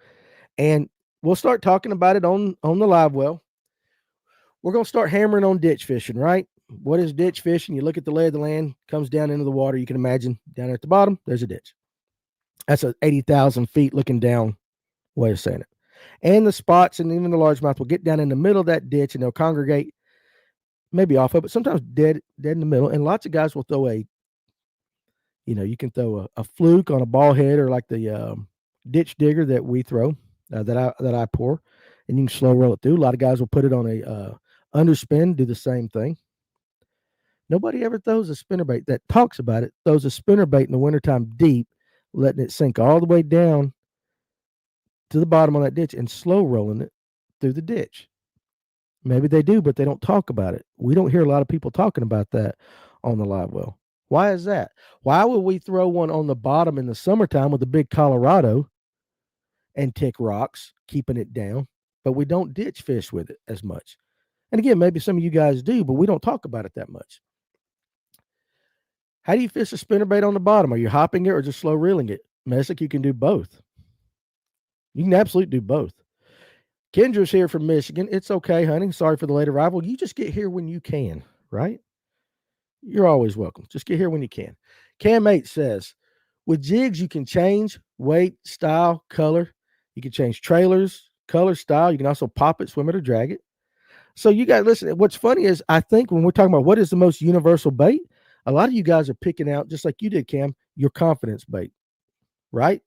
and we'll start talking about it on the Livewell. We're going to start hammering on ditch fishing, right? What is ditch fishing? You look at the lay of the land, comes down into the water. You can imagine down at the bottom, there's a ditch. That's a 80,000 feet looking down way of saying it. And the spots and even the largemouth will get down in the middle of that ditch, and they'll congregate maybe off of it, sometimes dead in the middle. And lots of guys will throw you can throw a fluke on a ball head, or like the ditch digger that we throw, that I pour, and you can slow roll it through. A lot of guys will put it on a underspin, do the same thing. Nobody ever throws a spinnerbait that talks about it, throws a spinnerbait in the wintertime deep, letting it sink all the way down to the bottom of that ditch and slow rolling it through the ditch. Maybe they do, but they don't talk about it. We don't hear a lot of people talking about that on the Livewell. Why is that? Why would we throw one on the bottom in the summertime with a big Colorado and tick rocks, keeping it down, but we don't ditch fish with it as much? And again, maybe some of you guys do, but we don't talk about it that much. How do you fish a spinnerbait on the bottom? Are you hopping it or just slow reeling it? Messick, you can do both. You can absolutely do both. Kendra's here from Michigan. It's okay, honey. Sorry for the late arrival. You just get here when you can, right? You're always welcome. Just get here when you can. Cam 8 says, with jigs, you can change weight, style, color. You can change trailers, color, style. You can also pop it, swim it, or drag it. So you guys, listen, what's funny is I think when we're talking about what is the most universal bait, a lot of you guys are picking out, just like you did, Cam, your confidence bait, right?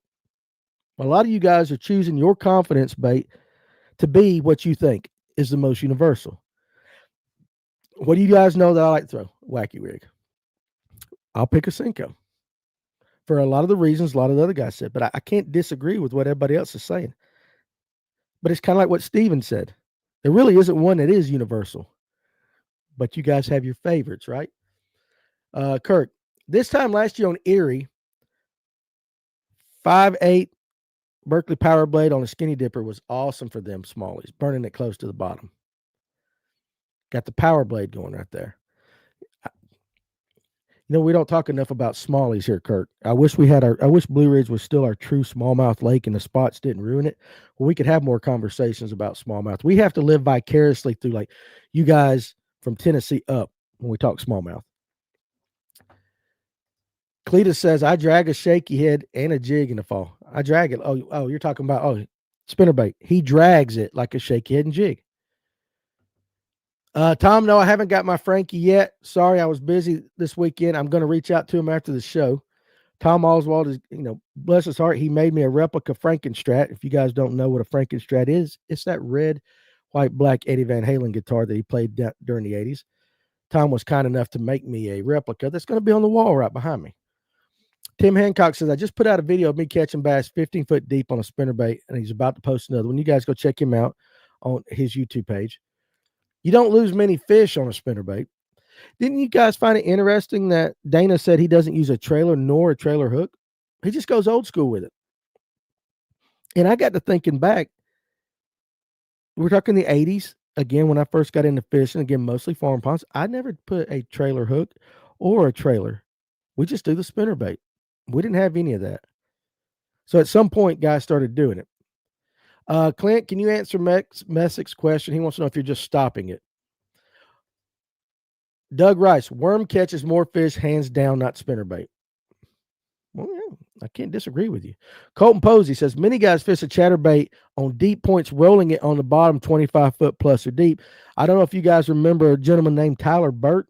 A lot of you guys are choosing your confidence bait to be what you think is the most universal. What do you guys know that I like to throw? Wacky rig. I'll pick a Cinco for a lot of the reasons a lot of the other guys said, but I can't disagree with what everybody else is saying. But it's kind of like what Steven said. There really isn't one that is universal, but you guys have your favorites, right? Kirk, this time last year on Erie, 5.8 Berkeley Power Blade on a skinny dipper was awesome for them smallies, burning it close to the bottom. Got the power blade going right there. We don't talk enough about smallies here, Kirk. I wish Blue Ridge was still our true smallmouth lake and the spots didn't ruin it. Well, we could have more conversations about smallmouth. We have to live vicariously through like you guys from Tennessee up when we talk smallmouth. Cletus says, I drag a shaky head and a jig in the fall. I drag it. Oh, you're talking about, spinnerbait. He drags it like a shaky head and jig. Tom, no, I haven't got my Frankie yet. Sorry, I was busy this weekend. I'm going to reach out to him after the show. Tom Oswald is, bless his heart, he made me a replica Frankenstrat. If you guys don't know what a Frankenstrat is, it's that red, white, black Eddie Van Halen guitar that he played during the 80s. Tom was kind enough to make me a replica that's going to be on the wall right behind me. Tim Hancock says, I just put out a video of me catching bass 15 foot deep on a spinnerbait, and he's about to post another one. You guys go check him out on his YouTube page. You don't lose many fish on a spinnerbait. Didn't you guys find it interesting that Dana said he doesn't use a trailer nor a trailer hook? He just goes old school with it. And I got to thinking back. We're talking the 80s. Again, when I first got into fishing, again, mostly farm ponds, I never put a trailer hook or a trailer. We just do the spinnerbait. We didn't have any of that. So at some point, guys started doing it. Clint, can you answer Messick's question? He wants to know if you're just stopping it. Doug Rice, worm catches more fish, hands down, not spinnerbait. Well, yeah, I can't disagree with you. Colton Posey says, many guys fish a chatterbait on deep points, rolling it on the bottom 25 foot plus or deep. I don't know if you guys remember a gentleman named Tyler Burt.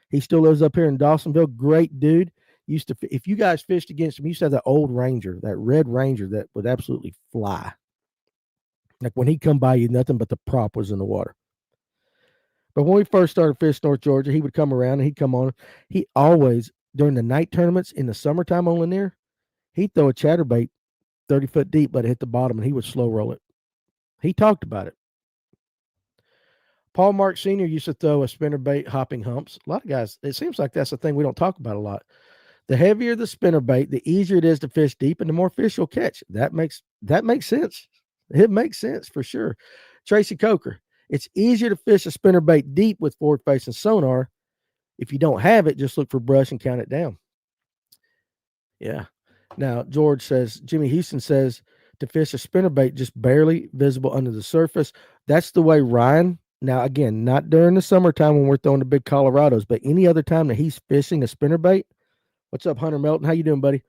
He still lives up here in Dawsonville. Great dude. If you guys fished against him, he used to have that old Ranger, that red Ranger that would absolutely fly. Like when he'd come by you, nothing but the prop was in the water. But when we first started fishing North Georgia, he would come around and he'd come on. He always, during the night tournaments in the summertime on Lanier, he'd throw a chatterbait 30 foot deep, let it hit the bottom, and he would slow roll it. He talked about it. Paul Mark Sr. used to throw a spinnerbait hopping humps. A lot of guys, it seems like that's a thing we don't talk about a lot. The heavier the spinnerbait, the easier it is to fish deep and the more fish you'll catch. That makes sense. It makes sense for sure. Tracy Coker, it's easier to fish a spinnerbait deep with forward-facing sonar. If you don't have it, just look for brush and count it down. Yeah. Now, Jimmy Houston says to fish a spinnerbait just barely visible under the surface. That's the way Ryan, now again, not during the summertime when we're throwing the big Colorados, but any other time that he's fishing a spinnerbait. What's up, Hunter Melton? How you doing, buddy?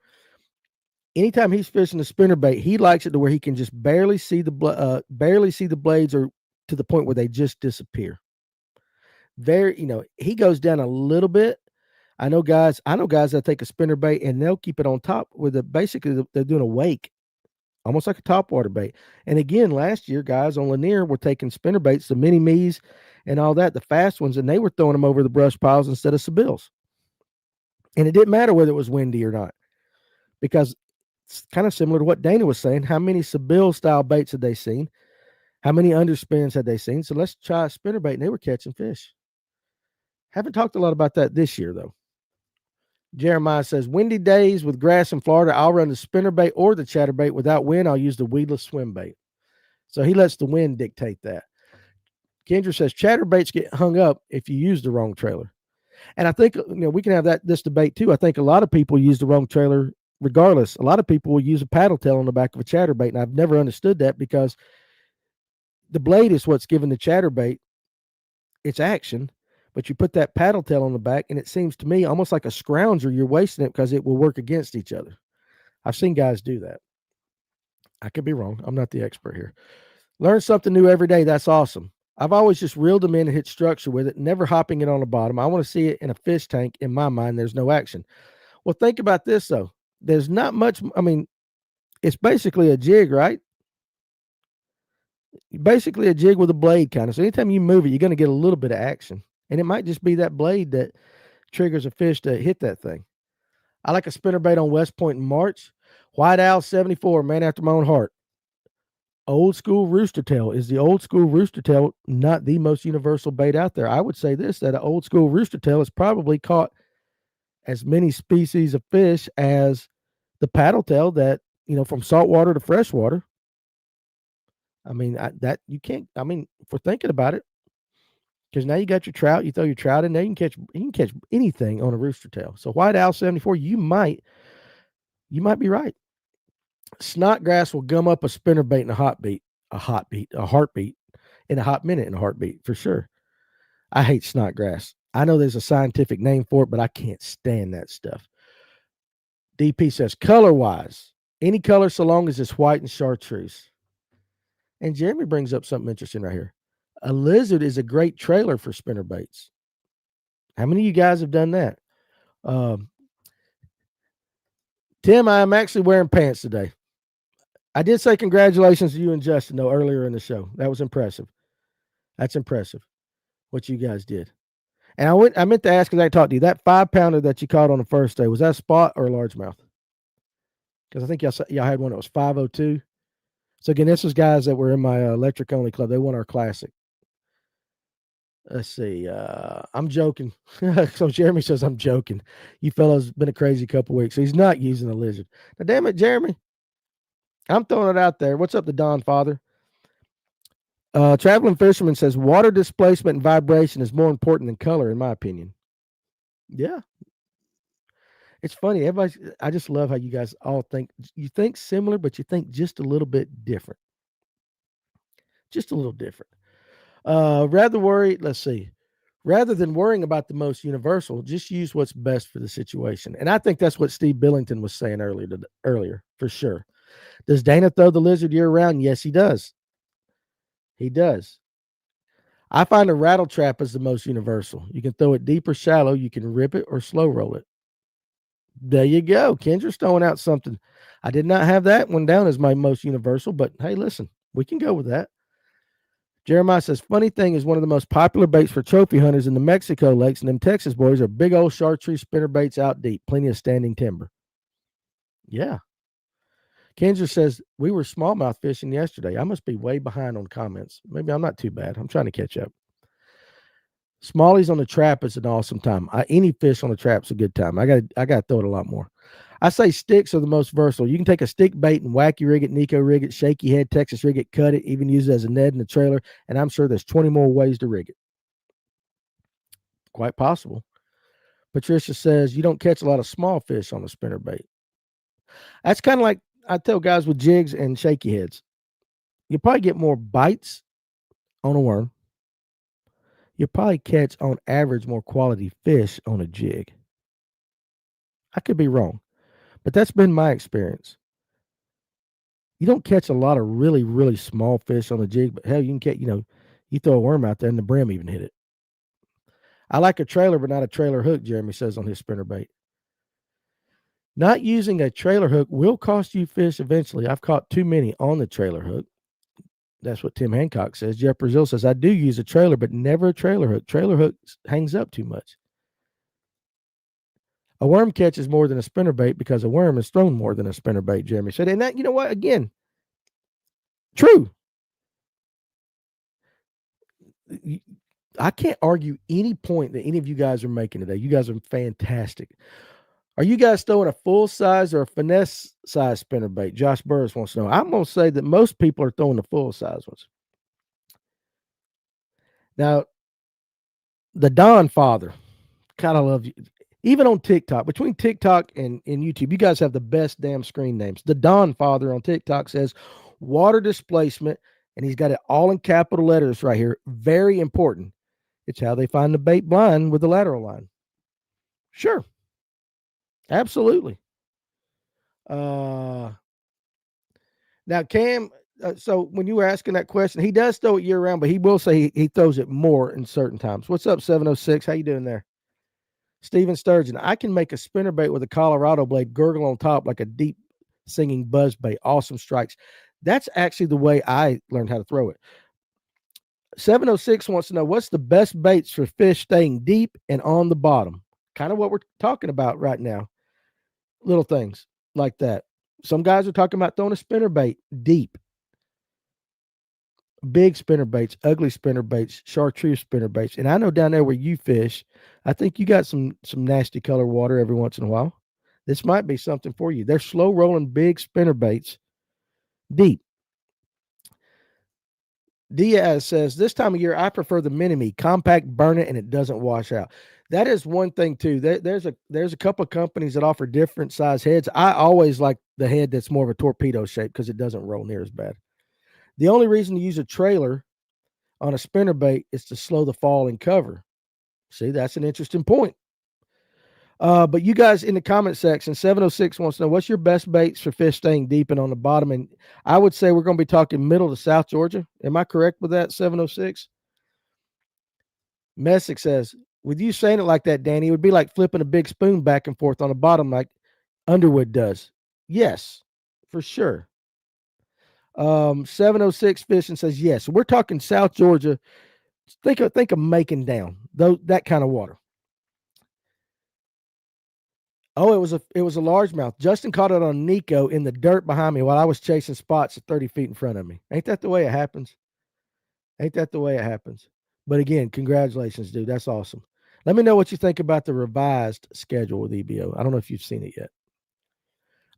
Anytime he's fishing a spinnerbait, he likes it to where he can just barely see the blades or to the point where they just disappear. He goes down a little bit. I know guys that take a spinnerbait and they'll keep it on top with basically they're doing a wake, almost like a topwater bait. And again, last year, guys on Lanier were taking spinnerbaits, the mini me's and all that, the fast ones, and they were throwing them over the brush piles instead of Sebills. And it didn't matter whether it was windy or not, because it's kind of similar to what Dana was saying. How many Sebill style baits had they seen? How many underspins had they seen? So let's try a spinnerbait, and they were catching fish. Haven't talked a lot about that this year, though. Jeremiah says, windy days with grass in Florida, I'll run the spinnerbait or the chatterbait. Without wind, I'll use the weedless swim bait. So he lets the wind dictate that. Kendra says, chatterbaits get hung up if you use the wrong trailer. And I think, we can have this debate too. I think a lot of people use the wrong trailer regardless. A lot of people will use a paddle tail on the back of a chatterbait, and I've never understood that, because the blade is what's giving the chatterbait its action, but you put that paddle tail on the back, and it seems to me almost like a scrounger. You're wasting it because it will work against each other. I've seen guys do that. I could be wrong. I'm not the expert here. Learn something new every day. That's awesome. I've always just reeled them in and hit structure with it, never hopping it on the bottom. I want to see it in a fish tank. In my mind, there's no action. Well, think about this, though. There's not much. I mean, it's basically a jig, right? Basically a jig with a blade kind of. So anytime you move it, you're going to get a little bit of action. And it might just be that blade that triggers a fish to hit that thing. I like a spinnerbait on West Point in March. White Owl 74, man after my own heart. Old school rooster tail. Is the old school rooster tail not the most universal bait out there? I would say this, that an old school rooster tail has probably caught as many species of fish as the paddle tail that, from saltwater to freshwater. I mean, if we're thinking about it, Because now you got your trout, you throw your trout in there, you can catch anything on a rooster tail. So white owl 74, you might be right. Snodgrass will gum up a spinnerbait in a heartbeat in a hot minute in a heartbeat for sure. I hate snodgrass. I know there's a scientific name for it, but I can't stand that stuff. DP says color wise, any color so long as it's white and chartreuse. And Jeremy brings up something interesting right here. A lizard is a great trailer for spinnerbaits. How many of you guys have done that? Tim, I am actually wearing pants today. I did say congratulations to you and Justin, though, earlier in the show. That was impressive. That's impressive what you guys did. And I meant to ask, because I talked to you, that 5-pounder that you caught on the first day, was that a spot or a largemouth? Because I think y'all had one that was 502. So, again, this was guys that were in my electric only club. They won our classic. Let's see. I'm joking. So Jeremy says I'm joking. You fellas been a crazy couple weeks. So he's not using a lizard. Now, damn it, Jeremy. I'm throwing it out there. What's up, the Don Father? Traveling Fisherman says water displacement and vibration is more important than color, in my opinion. Yeah. It's funny. I just love how you guys all think. You think similar, but you think just a little bit different. Just a little different. Rather than worrying about the most universal, just use what's best for the situation. And I think that's what Steve Billington was saying earlier, for sure. Does Dana throw the lizard year round? Yes, he does. He does. I find a rattle trap is the most universal. You can throw it deep or shallow. You can rip it or slow roll it. There you go. Kendra's throwing out something. I did not have that one down as my most universal, but hey, listen, we can go with that. Jeremiah says, funny thing is one of the most popular baits for trophy hunters in the Mexico lakes and them Texas boys are big old chartreuse spinner baits out deep, plenty of standing timber. Yeah. Kendra says, we were smallmouth fishing yesterday. I must be way behind on comments. Maybe I'm not too bad. I'm trying to catch up. Smallies on the trap is an awesome time. Any fish on the trap's a good time. I got to throw it a lot more. I say sticks are the most versatile. You can take a stick bait and wacky rig it, Nico rig it, shaky head, Texas rig it, cut it, even use it as a Ned in the trailer, and I'm sure there's 20 more ways to rig it. Quite possible. Patricia says you don't catch a lot of small fish on a spinner bait. That's kind of like I tell guys with jigs and shaky heads. You probably get more bites on a worm. You probably catch, on average, more quality fish on a jig. I could be wrong, but that's been my experience. You don't catch a lot of really, really small fish on a jig, but hell, you can catch, you throw a worm out there and the brim even hit it. I like a trailer, but not a trailer hook, Jeremy says on his spinnerbait. Not using a trailer hook will cost you fish eventually. I've caught too many on the trailer hook. That's what Tim Hancock says. Jeff Brazil says, I do use a trailer, but never a trailer hook. Trailer hook hangs up too much. A worm catches more than a spinnerbait because a worm is thrown more than a spinnerbait, Jeremy said. And that, you know what? Again, true. I can't argue any point that any of you guys are making today. You guys are fantastic. Are you guys throwing a full size or a finesse size spinnerbait? Josh Burris wants to know. I'm going to say that most people are throwing the full size ones. Now, the Don Father, kind of love you. Even on TikTok, between TikTok and YouTube, you guys have the best damn screen names. The Don Father on TikTok says water displacement, and he's got it all in capital letters right here. Very important. It's how they find the bait blind with the lateral line. Sure. Absolutely. Now, Cam, so when you were asking that question, he does throw it year round, but he will say he throws it more in certain times. What's up, 706? How you doing there? Steven Sturgeon, I can make a spinnerbait with a Colorado blade gurgle on top like a deep singing buzz bait. Awesome strikes. That's actually the way I learned how to throw it. 706 wants to know what's the best baits for fish staying deep and on the bottom. Kind of what we're talking about right now. Little things like that. Some guys are talking about throwing a spinnerbait deep. Big spinnerbaits, ugly spinnerbaits, chartreuse spinnerbaits. And I know down there where you fish, I think you got some nasty color water every once in a while. This might be something for you. They're slow rolling big spinnerbaits deep. Diaz says, this time of year, I prefer the mini-me. Compact, burn it, and it doesn't wash out. That is one thing, too. There's a couple of companies that offer different size heads. I always like the head that's more of a torpedo shape because it doesn't roll near as bad. The only reason to use a trailer on a spinnerbait is to slow the fall and cover. See, that's an interesting point. But you guys in the comment section, 706 wants to know, what's your best baits for fish staying deep and on the bottom? And I would say we're going to be talking middle to South Georgia. Am I correct with that, 706? Messick says, with you saying it like that, Danny, it would be like flipping a big spoon back and forth on the bottom like Underwood does. Yes, for sure. 706 Fishing says, yes. We're talking South Georgia. Think of Macon down, though, that kind of water. Oh, it was a largemouth. Justin caught it on Nico in the dirt behind me while I was chasing spots at 30 feet in front of me. Ain't that the way it happens? Ain't that the way it happens? But again, congratulations, dude. That's awesome. Let me know what you think about the revised schedule with EBO. I don't know if you've seen it yet.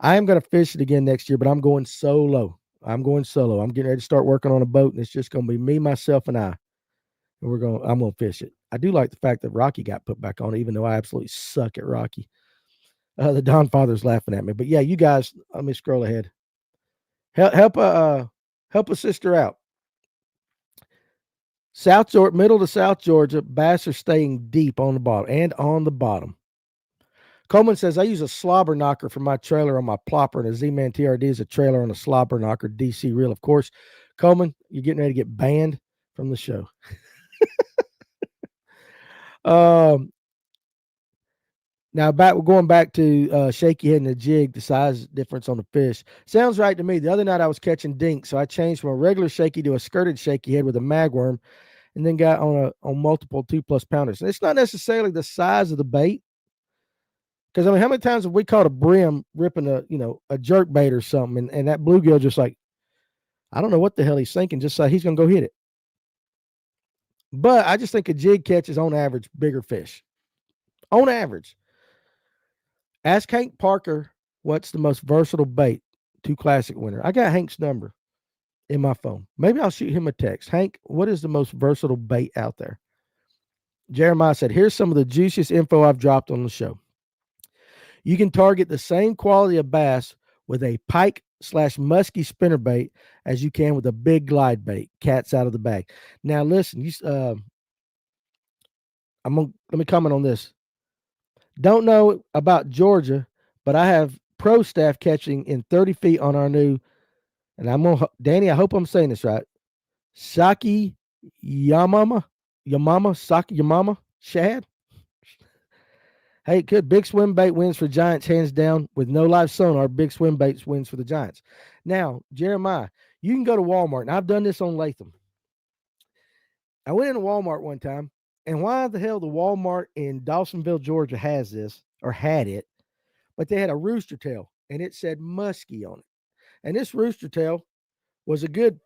I am going to fish it again next year, but I'm going solo. I'm getting ready to start working on a boat, and it's just going to be me, myself, and I. And I'm going to fish it. I do like the fact that Rocky got put back on, even though I absolutely suck at Rocky. The Don Father's laughing at me, but yeah, you guys, let me scroll ahead. Help a sister out. South Georgia, middle to South Georgia, bass are staying deep on the bottom and on the bottom. Coleman says, I use a slobber knocker for my trailer on my plopper, and a Z-Man TRD is a trailer on a slobber knocker DC reel. Of course, Coleman, you're getting ready to get banned from the show. Now, going back to shaky head and the jig, the size difference on the fish. Sounds right to me. The other night I was catching dink, so I changed from a regular shaky to a skirted shaky head with a magworm, and then got on multiple 2+ pounders. And it's not necessarily the size of the bait, because I mean, how many times have we caught a brim ripping a jerk bait or something, and that bluegill just like, I don't know what the hell he's thinking, just like he's gonna go hit it. But I just think a jig catches on average bigger fish. On average. Ask Hank Parker what's the most versatile bait to Classic winner. I got Hank's number in my phone. Maybe I'll shoot him a text. Hank, what is the most versatile bait out there? Jeremiah said, here's some of the juiciest info I've dropped on the show. You can target the same quality of bass with a pike/musky spinnerbait as you can with a big glide bait. Cat's out of the bag. Now, listen, let me comment on this. Don't know about Georgia, but I have pro staff catching in 30 feet on our new, and Danny, I hope I'm saying this right, Saki Yamama shad. Hey, good. Big swim bait wins for Giants, hands down. With no live sonar, big swim baits wins for the Giants. Now, Jeremiah, you can go to Walmart, and I've done this on Latham. I went into Walmart one time, and why the hell the Walmart in Dawsonville, Georgia has this, or had it, but they had a rooster tail, and it said muskie on it. And this rooster tail was it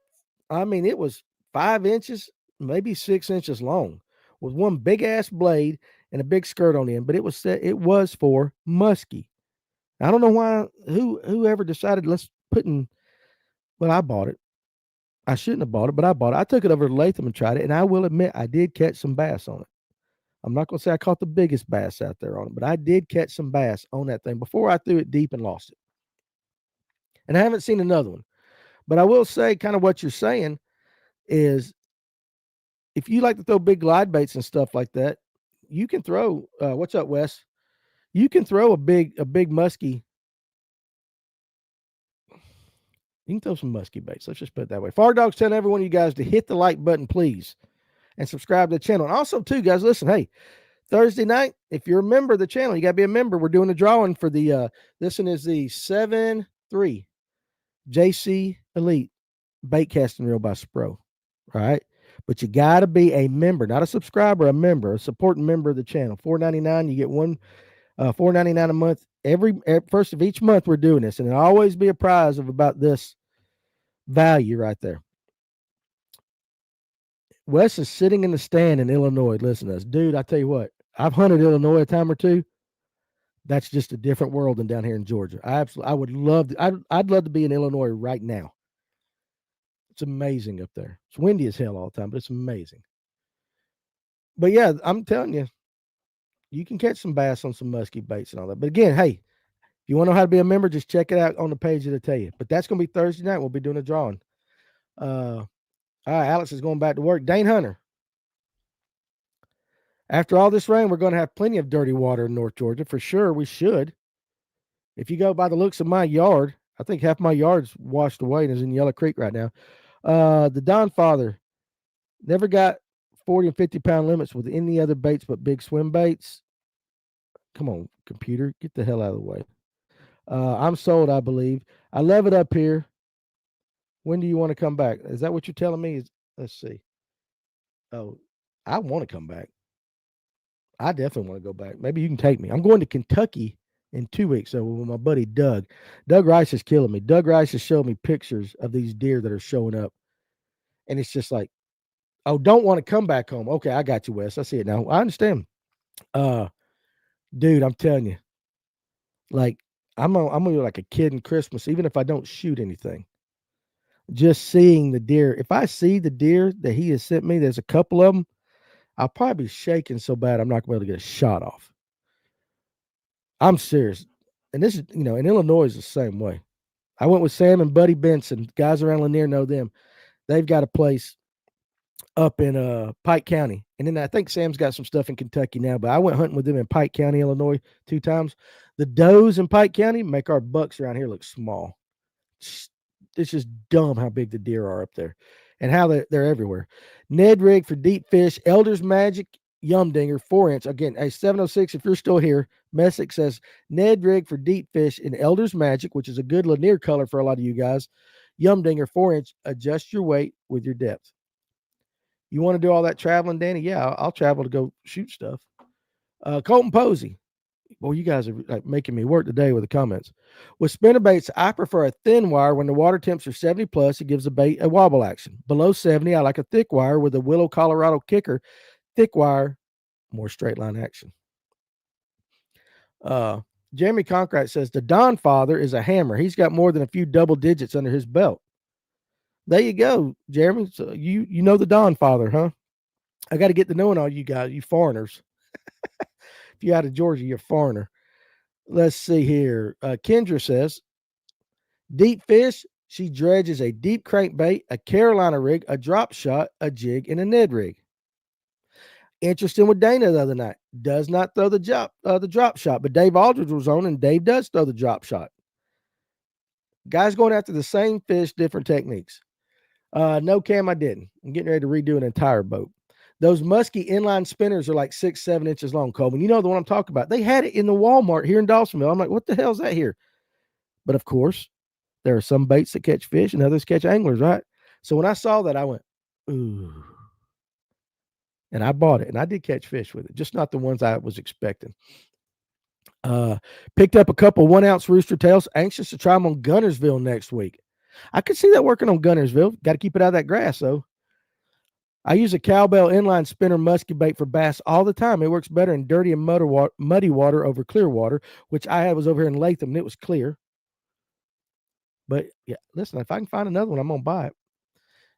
was 5 inches, maybe 6 inches long, with one big-ass blade and a big skirt on the end, but it was for muskie. I don't know why, whoever decided I bought it. I shouldn't have bought it, but I bought it. I took it over to Latham and tried it, and I will admit I did catch some bass on it. I'm not going to say I caught the biggest bass out there on it, but I did catch some bass on that thing before I threw it deep and lost it. And I haven't seen another one. But I will say kind of what you're saying is if you like to throw big glide baits and stuff like that, you can throw, what's up, Wes? You can throw a big muskie. You can throw some muskie baits. Let's just put it that way. Far Dog's telling every one of you guys to hit the like button, please, and subscribe to the channel. And also, too, guys, listen, hey, Thursday night, if you're a member of the channel, you got to be a member. We're doing a drawing for this one is the 7-3 JC Elite bait casting reel by Spro. All right. But you got to be a member, not a subscriber, a member, a supporting member of the channel. $4.99. You get one $4.99 a month. Every first of each month we're doing this, and it'll always be a prize of about this value right there. Wes is sitting in the stand in Illinois. Listen to us. Dude, I tell you what, I've hunted Illinois a time or two. That's just a different world than down here in Georgia. I'd love to be in Illinois right now. It's amazing up there. It's windy as hell all the time, but it's amazing. But yeah, I'm telling you, you can catch some bass on some musky baits and all that. But again, hey, if you want to know how to be a member, just check it out on the page that'll tell you. But that's going to be Thursday night. We'll be doing a drawing. All right, Alex is going back to work. Dane Hunter. After all this rain, we're going to have plenty of dirty water in North Georgia. For sure, we should. If you go by the looks of my yard, I think half my yard's washed away and is in Yellow Creek right now. The Don Father never got 40 and 50-pound limits with any other baits but big swim baits. Come on, computer, get the hell out of the way. I'm sold, I believe. I love it up here. When do you want to come back? Is that what you're telling me? Let's see. Oh, I want to come back. I definitely want to go back. Maybe you can take me. I'm going to Kentucky in 2 weeks. So with my buddy Doug. Doug Rice is killing me. Doug Rice has showed me pictures of these deer that are showing up. And it's just like, oh, don't want to come back home. Okay, I got you, Wes. I see it now. I understand. Dude, I'm telling you. Like, I'm gonna be like a kid in Christmas, even if I don't shoot anything. Just seeing the deer. If I see the deer that he has sent me, there's a couple of them, I'll probably be shaking so bad I'm not going to be able to get a shot off. I'm serious. And this is, in Illinois is the same way. I went with Sam and Buddy Benson. Guys around Lanier know them. They've got a place up in Pike County. And then I think Sam's got some stuff in Kentucky now, but I went hunting with them in Pike County, Illinois 2 times. The does in Pike County make our bucks around here look small. It's just dumb how big the deer are up there and how they're everywhere. Ned rig for deep fish, Elder's Magic, Yum Dinger, 4-inch. Again, a 706, if you're still here, Messick says Ned rig for deep fish in Elder's Magic, which is a good Lanier color for a lot of you guys. Yum Dinger, 4-inch. Adjust your weight with your depth. You want to do all that traveling, Danny? Yeah, I'll travel to go shoot stuff. Colton Posey. Boy, you guys are like making me work today with the comments. With spinnerbaits, I prefer a thin wire. When the water temps are 70 plus, it gives the bait a wobble action. Below 70, I like a thick wire with a Willow Colorado kicker. Thick wire, more straight line action. Jeremy Conkright says the Don Father is a hammer. He's got more than a few double digits under his belt. There you go, Jeremy. So you know the Don Father, huh? I got to get to knowing all you guys, you foreigners. If you're out of Georgia, you're a foreigner. Let's see here. Kendra says, deep fish, she dredges a deep crankbait, a Carolina rig, a drop shot, a jig, and a Ned rig. Interesting with Dana the other night. Does not throw the drop shot, but Dave Aldridge was on, and Dave does throw the drop shot. Guys going after the same fish, different techniques. No, Cam, I didn't. I'm getting ready to redo an entire boat. Those musky inline spinners are like 6-7 inches long, Coleman. You know the one I'm talking about. They had it in the Walmart here in Dawsonville. I'm like, what the hell is that here? But of course, there are some baits that catch fish and others catch anglers, right? So when I saw that, I went, ooh. And I bought it, and I did catch fish with it, just not the ones I was expecting. Picked up a couple 1-ounce rooster tails. Anxious to try them on Gunnersville next week. I could see that working on Gunnersville. Got to keep it out of that grass, though. I use a cowbell inline spinner musky bait for bass all the time. It works better in dirty and muddy water over clear water, which I had was over here in Latham, and it was clear. But, yeah, listen, if I can find another one, I'm going to buy it.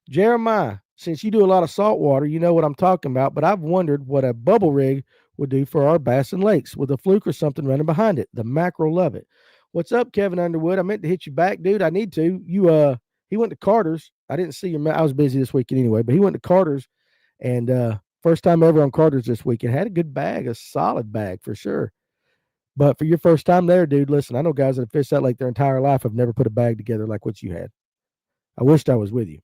Jeremiah, since you do a lot of salt water, you know what I'm talking about, but I've wondered what a bubble rig would do for our bass and lakes with a fluke or something running behind it. The mackerel love it. What's up, Kevin Underwood? I meant to hit you back, dude. I need to. He went to Carter's. I didn't see your. I was busy this weekend anyway, but he went to Carter's, and first time ever on Carter's this weekend. Had a good bag, a solid bag for sure. But for your first time there, dude, listen, I know guys that have fished that lake their entire life have never put a bag together like what you had. I wished I was with you.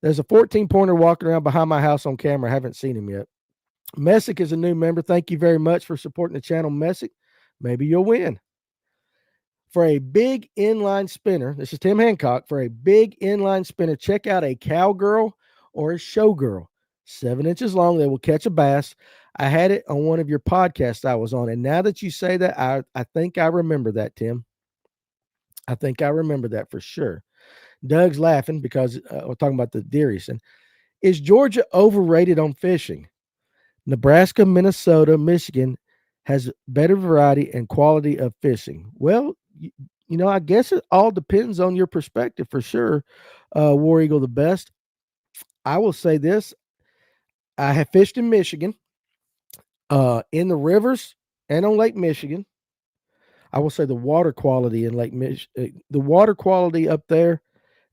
There's a 14-pointer walking around behind my house on camera. I haven't seen him yet. Messick is a new member. Thank you very much for supporting the channel, Messick. Maybe you'll win. For a big inline spinner, this is Tim Hancock. For a big inline spinner, check out a cowgirl or a showgirl. 7 inches long. They will catch a bass. I had it on one of your podcasts I was on. And now that you say that, I think I remember that, Tim. I think I remember that for sure. Doug's laughing because we're talking about the deer he's in. Is Georgia overrated on fishing? Nebraska, Minnesota, Michigan has better variety and quality of fishing. Well, I guess it all depends on your perspective for sure. War Eagle the best. I will say this. I have fished in Michigan, in the rivers and on Lake Michigan. I will say the water quality in the water quality up there,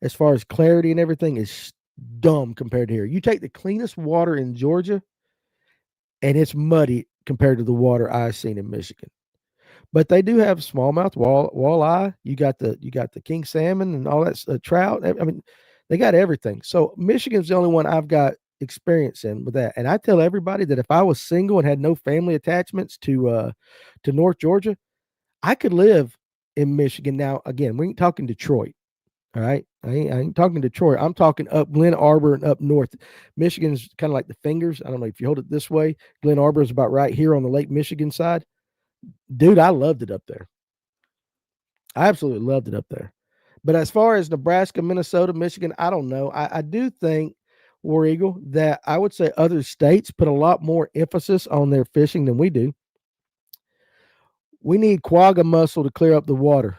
as far as clarity and everything, is dumb compared to here. You take the cleanest water in Georgia, and it's muddy compared to the water I've seen in Michigan. But they do have smallmouth, walleye. You got the king salmon and all that trout. I mean, they got everything. So Michigan's the only one I've got experience in with that. And I tell everybody that if I was single and had no family attachments to North Georgia, I could live in Michigan. Now, again, we ain't talking Detroit. All right. I ain't talking Detroit. I'm talking up Glen Arbor and up north. Michigan's kind of like the fingers. I don't know if you hold it this way. Glen Arbor is about right here on the Lake Michigan side. Dude, I loved it up there. I absolutely loved it up there. But as far as Nebraska, Minnesota, Michigan, I don't know. I do think, War Eagle, that I would say other states put a lot more emphasis on their fishing than we do. We need quagga mussel to clear up the water.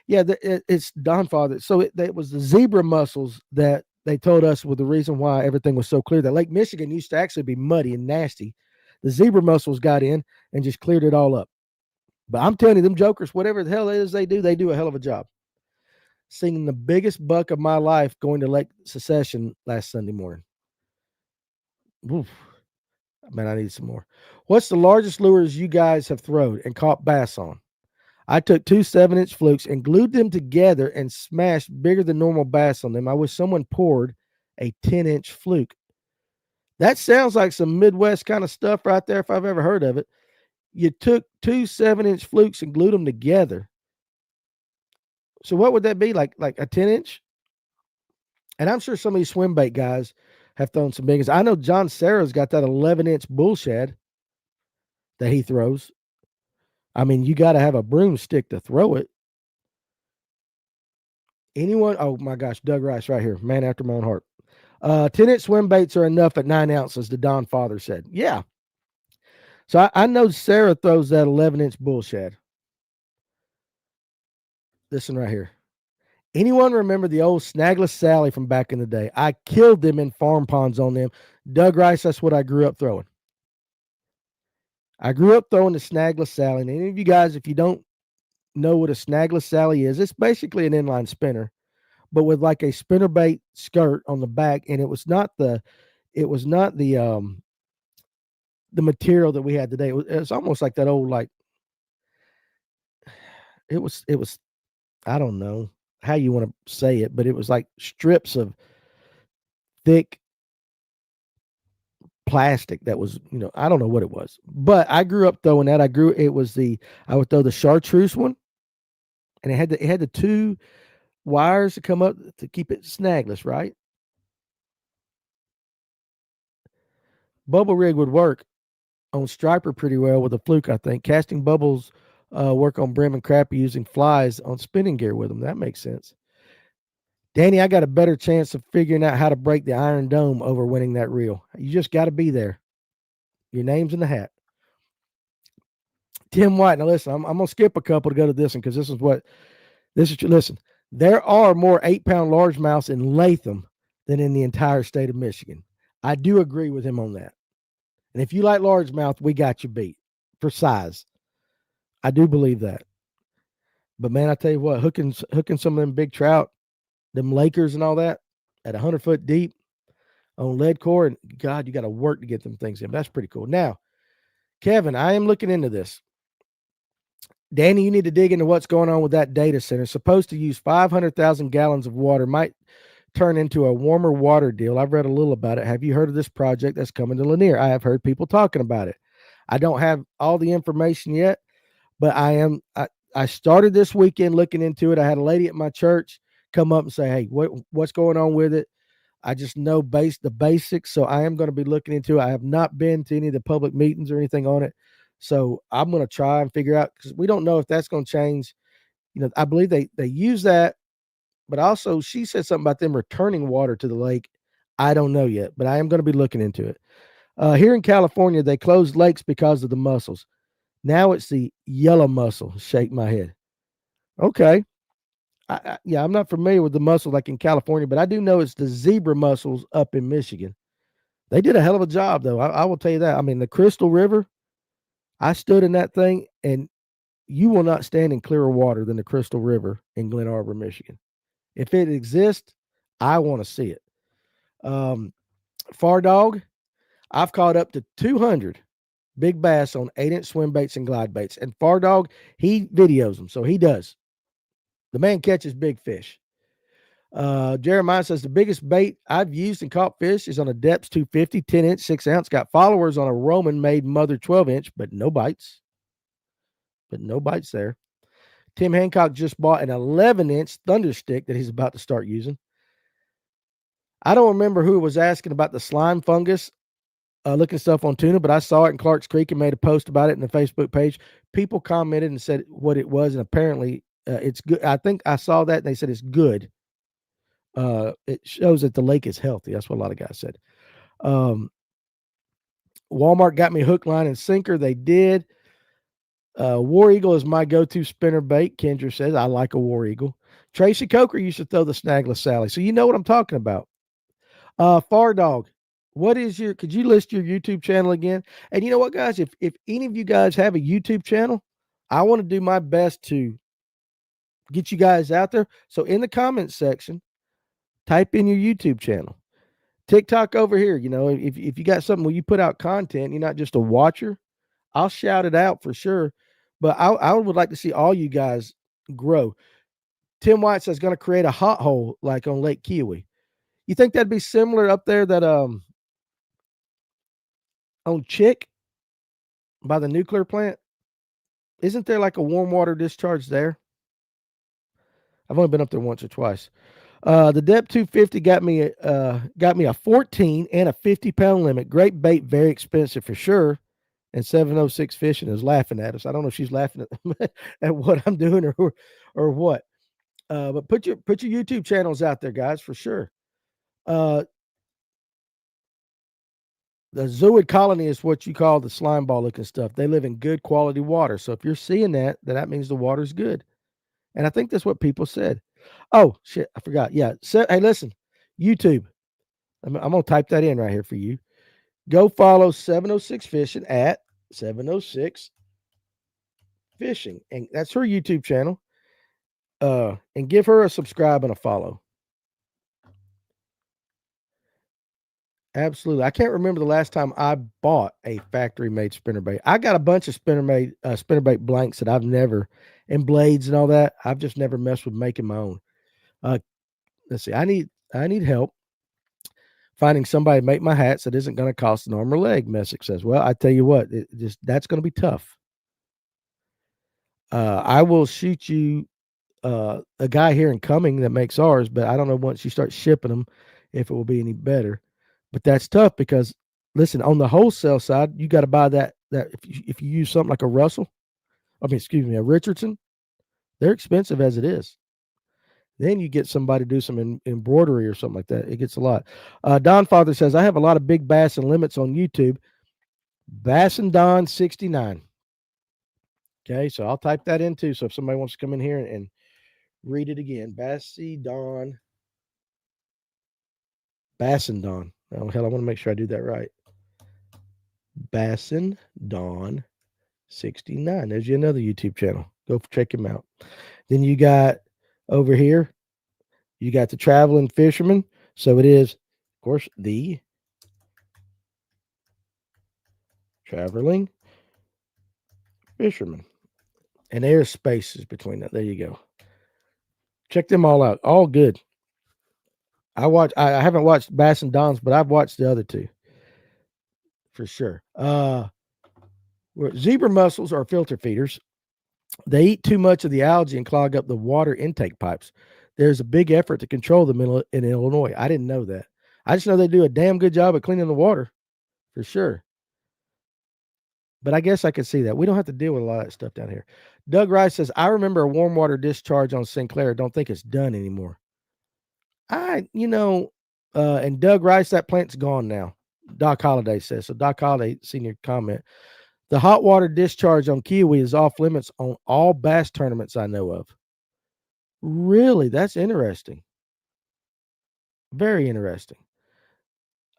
Yeah, it's Don Father. So it was the zebra mussels that they told us were the reason why everything was so clear. That Lake Michigan used to actually be muddy and nasty. The zebra mussels got in and just cleared it all up. But I'm telling you, them jokers, whatever the hell it is they do a hell of a job. Seeing the biggest buck of my life going to Lake Secession last Sunday morning. Oof. Man, I need some more. What's the largest lures you guys have thrown and caught bass on? I took 2 7-inch flukes and glued them together and smashed bigger than normal bass on them. I wish someone poured a 10-inch fluke. That sounds like some Midwest kind of stuff right there, if I've ever heard of it. You took 2 7-inch flukes and glued them together. So what would that be, like a 10-inch? And I'm sure some of these swim bait guys have thrown some big ones. I know John Sarah's got that 11-inch bull shad that he throws. I mean, you got to have a broomstick to throw it. Anyone? Oh my gosh, Doug Rice right here, man after my own heart. 10-inch swim baits are enough at 9 ounces, the Don Father said. Yeah. So I know Sarah throws that 11-inch bull shad. This one right here. Anyone remember the old Snagless Sally from back in the day? I killed them in farm ponds on them. Doug Rice, that's what I grew up throwing. I grew up throwing the Snagless Sally. And any of you guys, if you don't know what a Snagless Sally is, it's basically an inline spinner, but with like a spinnerbait skirt on the back. And it was not the material that we had today. It was almost like that old, like, it was, I don't know how you want to say it, but it was like strips of thick plastic that was, I don't know what it was, but I grew up throwing that. I would throw the chartreuse one, and it had the 2 wires to come up to keep it snagless, right? Bubble rig would work on striper pretty well with a fluke, I think. Casting bubbles work on brim and crappie using flies on spinning gear with them. That makes sense. Danny, I got a better chance of figuring out how to break the Iron Dome over winning that reel. You just got to be there. Your name's in the hat. Tim White. Now listen, I'm gonna skip a couple to go to this one because listen. There are more 8-pound largemouths in Latham than in the entire state of Michigan. I do agree with him on that. And if you like largemouth, we got you beat for size. I do believe that. But man, I tell you what, hooking some of them big trout, them Lakers and all that at 100 foot deep on lead core, and God, you got to work to get them things in. That's pretty cool. Now, Kevin, I am looking into this. Danny, you need to dig into what's going on with that data center. Supposed to use 500,000 gallons of water, might turn into a warmer water deal. I've read a little about it. Have you heard of this project that's coming to Lanier? I have heard people talking about it. I don't have all the information yet, but I started this weekend looking into it. I had a lady at my church come up and say, hey, what's going on with it? I just know the basics, so I am going to be looking into it. I have not been to any of the public meetings or anything on it. So I'm going to try and figure out, because we don't know if that's going to change. I believe they use that, but also she said something about them returning water to the lake. I don't know yet, but I am going to be looking into it. Here in California, they closed lakes because of the mussels. Now it's the yellow mussel. Shake my head. Okay. I'm not familiar with the mussel like in California, but I do know it's the zebra mussels up in Michigan. They did a hell of a job, though. I will tell you that. I mean, the Crystal River, I stood in that thing, and you will not stand in clearer water than the Crystal River in Glen Arbor, Michigan. If it exists, I want to see it. Far Dog, I've caught up to 200 big bass on 8-inch swim baits and glide baits. And Far Dog, he videos them, so he does. The man catches big fish. Jeremiah says the biggest bait I've used and caught fish is on a Depths 250, 10-inch, 6-ounce. Got followers on a Roman-made Mother 12-inch, but no bites. There. Tim Hancock just bought an 11-inch Thunder Stick that he's about to start using. I don't remember who was asking about the slime fungus looking stuff on tuna, but I saw it in Clark's Creek and made a post about it in the Facebook page. People commented and said what it was, and apparently it's good. I think I saw that, and they said it's good. It shows that the lake is healthy. That's what a lot of guys said. Walmart got me hook, line, and sinker. They did. War Eagle is my go-to spinner bait. Kendra says, I like a War Eagle. Tracy Coker used to throw the Snagless Sally. So you know what I'm talking about. Far Dog, could you list your YouTube channel again? And you know what, guys, if any of you guys have a YouTube channel, I want to do my best to get you guys out there. So in the comments section, type in your YouTube channel. TikTok over here, if you got something where you put out content, you're not just a watcher, I'll shout it out for sure. But I would like to see all you guys grow. Tim White says going to create a hot hole like on Lake Kiowee. You think that'd be similar up there that on Chick by the nuclear plant? Isn't there like a warm water discharge there? I've only been up there once or twice. The Depth 250 got me a 14 and a 50-pound limit. Great bait, very expensive for sure. And 706 Fishing is laughing at us. I don't know if she's laughing at what I'm doing or what. But put your YouTube channels out there, guys, for sure. The zooid colony is what you call the slime ball looking stuff. They live in good quality water. So if you're seeing that, then that means the water's good. And I think that's what people said. Oh, shit, I forgot. Yeah. So, hey, listen, YouTube. I'm going to type that in right here for you. Go follow 706 Fishing at 706 Fishing. And that's her YouTube channel. And give her a subscribe and a follow. Absolutely. I can't remember the last time I bought a factory-made spinnerbait. I got a bunch of spinnerbait blanks that I've never, and blades and all that. I've just never messed with making my own. Let's see. I need help finding somebody to make my hats that isn't going to cost an arm or leg. Messick says, well, I tell you what, that's going to be tough. I will shoot you a guy here in Cumming that makes ours, but I don't know once you start shipping them if it will be any better. But that's tough because, listen, on the wholesale side, you got to buy that if you use something like a a Richardson, they're expensive as it is. Then you get somebody to do some embroidery or something like that. It gets a lot. Don Father says, I have a lot of big bass and limits on YouTube. Bass and Don 69. Okay, so I'll type that in too. So if somebody wants to come in here and read it again, Bassy Don. Bassin Don. Oh, hell, I want to make sure I do that right. Bassin Don 69. There's another YouTube channel. Go check him out. Then you got over here, you got the Traveling Fisherman. So it is, of course, the Traveling Fisherman. And there's spaces between that. There you go. Check them all out. All good. I haven't watched Bass and Don's, but I've watched the other two for sure. Zebra mussels are filter feeders. They eat too much of the algae and clog up the water intake pipes. There's a big effort to control them in Illinois. I didn't know that. I just know they do a damn good job of cleaning the water for sure. But I guess I could see that. We don't have to deal with a lot of that stuff down here. Doug Rice says, I remember a warm water discharge on Sinclair. Don't think it's done anymore. And Doug Rice, that plant's gone now. Doc Holliday says. So Doc Holliday, senior comment. The hot water discharge on Kiowee is off limits on all bass tournaments I know of. Really? That's interesting. Very interesting.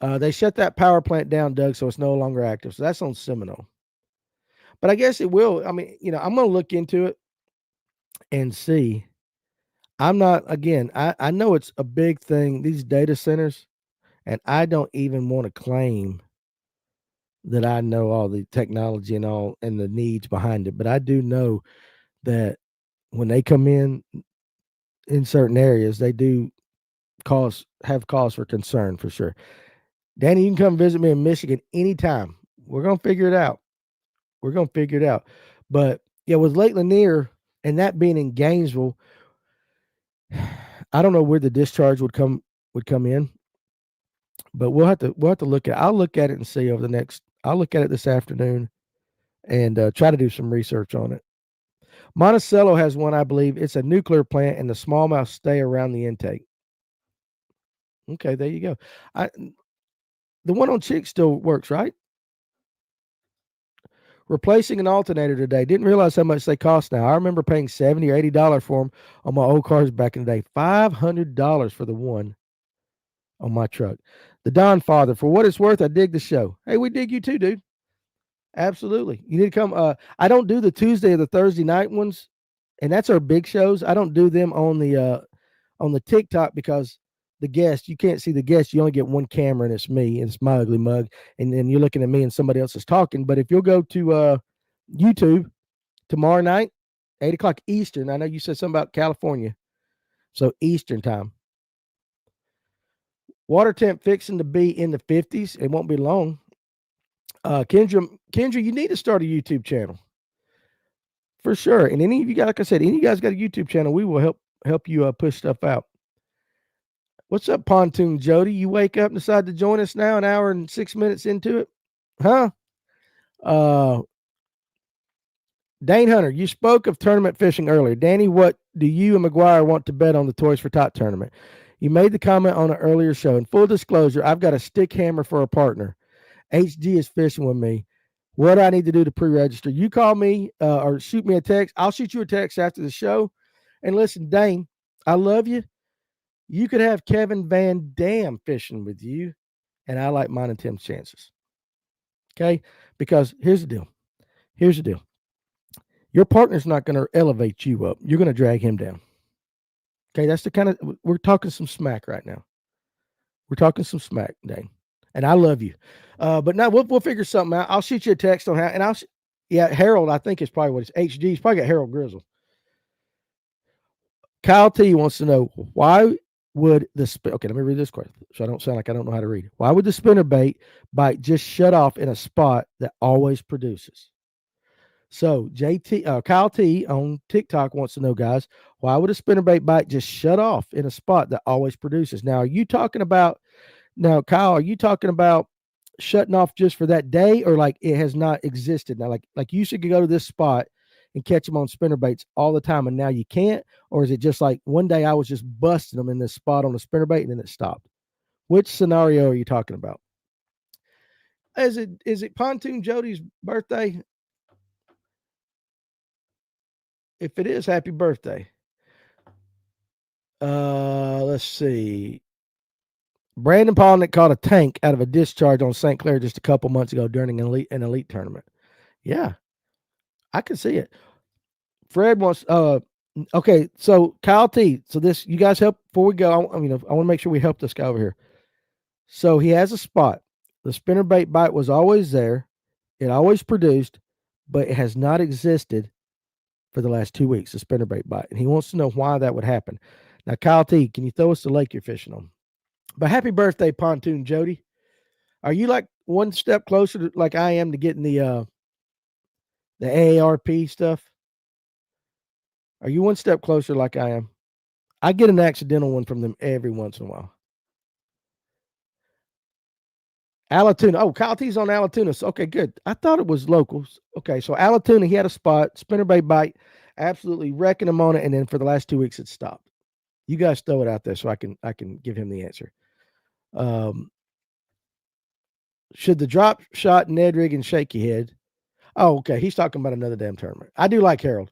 They shut that power plant down, Doug, so it's no longer active. So that's on Seminole. But I guess it will. I mean, I'm going to look into it and see. I'm not, again, I know it's a big thing, these data centers, and I don't even want to claim that I know all the technology and all and the needs behind it. But I do know that when they come in certain areas, they do have cause for concern for sure. Danny, you can come visit me in Michigan anytime. We're gonna figure it out. We're gonna figure it out. But yeah, with Lake Lanier and that being in Gainesville, I don't know where the discharge would come in, but we'll have to look at it. I'll look at it and see over the next. I'll look at it this afternoon and try to do some research on it. Monticello has one, I believe. It's a nuclear plant, and the smallmouth stay around the intake. Okay, there you go. The one on Chick still works, right? Replacing an alternator today. Didn't realize how much they cost now. I remember paying $70 or $80 for them on my old cars back in the day. $500 for the one on my truck. The Don Father, for what it's worth, I dig the show. Hey, we dig you too, dude. Absolutely. You need to come. I don't do the Tuesday or the Thursday night ones, and that's our big shows. I don't do them on the TikTok because the guest, you can't see the guest. You only get one camera, and it's me, and it's my ugly mug, and then you're looking at me, and somebody else is talking. But if you'll go to YouTube tomorrow night, 8 o'clock Eastern. I know you said something about California, so Eastern time. Water temp fixing to be in the 50s. It won't be long. Kendra, you need to start a YouTube channel for sure. And any of you guys, like I said, any of you guys got a YouTube channel, we will help you push stuff out. What's up, Pontoon Jody? You wake up and decide to join us now, an hour and 6 minutes into it, huh? Dane Hunter, you spoke of tournament fishing earlier. Danny, what do you and McGuire want to bet on the Toys for Tot tournament? You made the comment on an earlier show. In full disclosure, I've got a stick hammer for a partner. HG is fishing with me. What do I need to do to pre-register? You call me or shoot me a text. I'll shoot you a text after the show. And listen, Dane, I love you. You could have Kevin Van Dam fishing with you, and I like mine and Tim's chances. Okay? Because here's the deal. Your partner's not going to elevate you up. You're going to drag him down. Okay? That's the kind of, we're talking some smack right now. We're talking some smack, Dane. And I love you. But now we'll figure something out. I'll shoot you a text on how, and Harold, I think is probably what it's HG. He's probably got Harold Grizzle. Kyle T wants to know why would okay, let me read this question so I don't sound like I don't know how to read. Why would the spinnerbait bite just shut off in a spot that always produces? So Kyle T on TikTok wants to know, guys, why would a spinnerbait bite just shut off in a spot that always produces? Now, Kyle, are you talking about shutting off just for that day, or like it has not existed now? Like you should go to this spot and catch them on spinnerbaits all the time, and now you can't? Or is it just like one day I was just busting them in this spot on a spinnerbait and then it stopped? Which scenario are you talking about? Is it Pontoon Jody's birthday? If it is, happy birthday. Let's see. Brandon Polnick caught a tank out of a discharge on St. Clair just a couple months ago during an elite tournament. Yeah, I can see it. Fred wants okay, so Kyle T. So this, you guys help before we go. I want to make sure we help this guy over here. So he has a spot. The spinnerbait bite was always there. It always produced, but it has not existed for the last 2 weeks, the spinnerbait bite. And he wants to know why that would happen. Now, Kyle T, can you throw us the lake you're fishing on? But happy birthday, Pontoon Jody. Are you like one step closer to like I am to getting the AARP stuff? Are you one step closer like I am? I get an accidental one from them every once in a while. Alatuna. Oh, Kyle T's on Alatuna. So, okay, good. I thought it was locals. Okay, so Alatuna, he had a spot, spinnerbait bite, absolutely wrecking him on it, and then for the last 2 weeks it stopped. You guys throw it out there so I can give him the answer. Should the drop shot Ned rig and shaky head? Oh, okay. He's talking about another damn tournament. I do like Harold.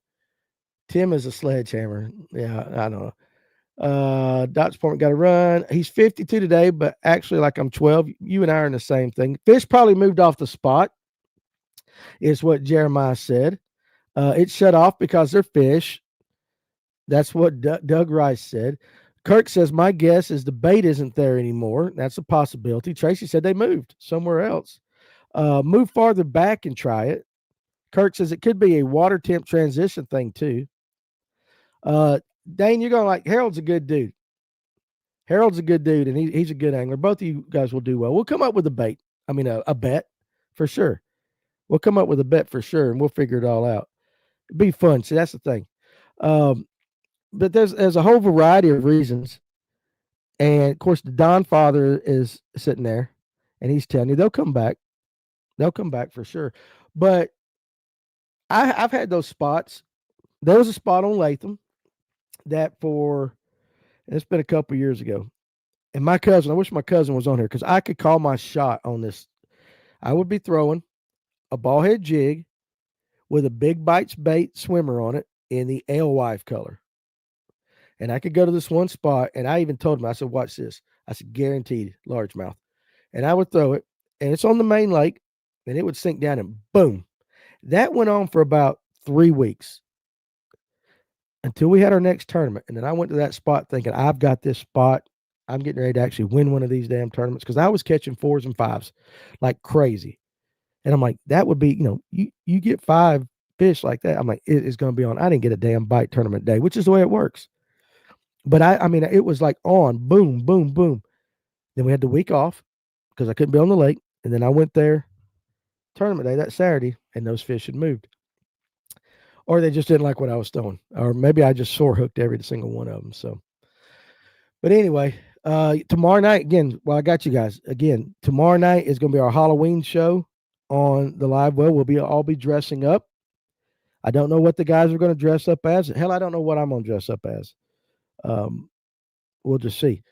Tim is a sledgehammer. Yeah, I don't know. Dot's Department got to run. He's 52 today, but actually, like I'm 12. You and I are in the same thing. Fish probably moved off the spot, is what Jeremiah said. It shut off because they're fish. That's what Doug Rice said. Kirk says, my guess is the bait isn't there anymore. That's a possibility. Tracy said they moved somewhere else. Move farther back and try it. Kirk says it could be a water temp transition thing too. Dane, you're going like, Harold's a good dude. Harold's a good dude, and he's a good angler. Both of you guys will do well. We'll come up with a bait. I mean, a bet for sure. We'll come up with a bet for sure, and we'll figure it all out. It'd be fun. See, that's the thing. But there's a whole variety of reasons. And, of course, the Don father is sitting there, and he's telling you they'll come back. They'll come back for sure. But I've had those spots. There was a spot on Latham that it's been a couple years ago. And my cousin, I wish my cousin was on here because I could call my shot on this. I would be throwing a ball head jig with a Big Bites bait swimmer on it in the alewife color. And I could go to this one spot, and I even told him, I said, watch this. I said, guaranteed largemouth. And I would throw it, and it's on the main lake, and it would sink down, and boom. That went on for about 3 weeks until we had our next tournament. And then I went to that spot thinking, I've got this spot. I'm getting ready to actually win one of these damn tournaments because I was catching 4s and 5s like crazy. And I'm like, that would be, you get 5 fish like that. I'm like, it is going to be on. I didn't get a damn bite tournament day, which is the way it works. But I mean, it was like on, boom, boom, boom. Then we had the week off because I couldn't be on the lake. And then I went there tournament day that Saturday, and those fish had moved. Or they just didn't like what I was throwing. Or maybe I just sore hooked every single one of them. So, but anyway, tomorrow night, again, I got you guys. Again, tomorrow night is going to be our Halloween show on the Livewell. We'll all be dressing up. I don't know what the guys are going to dress up as. Hell, I don't know what I'm going to dress up as. We'll just see.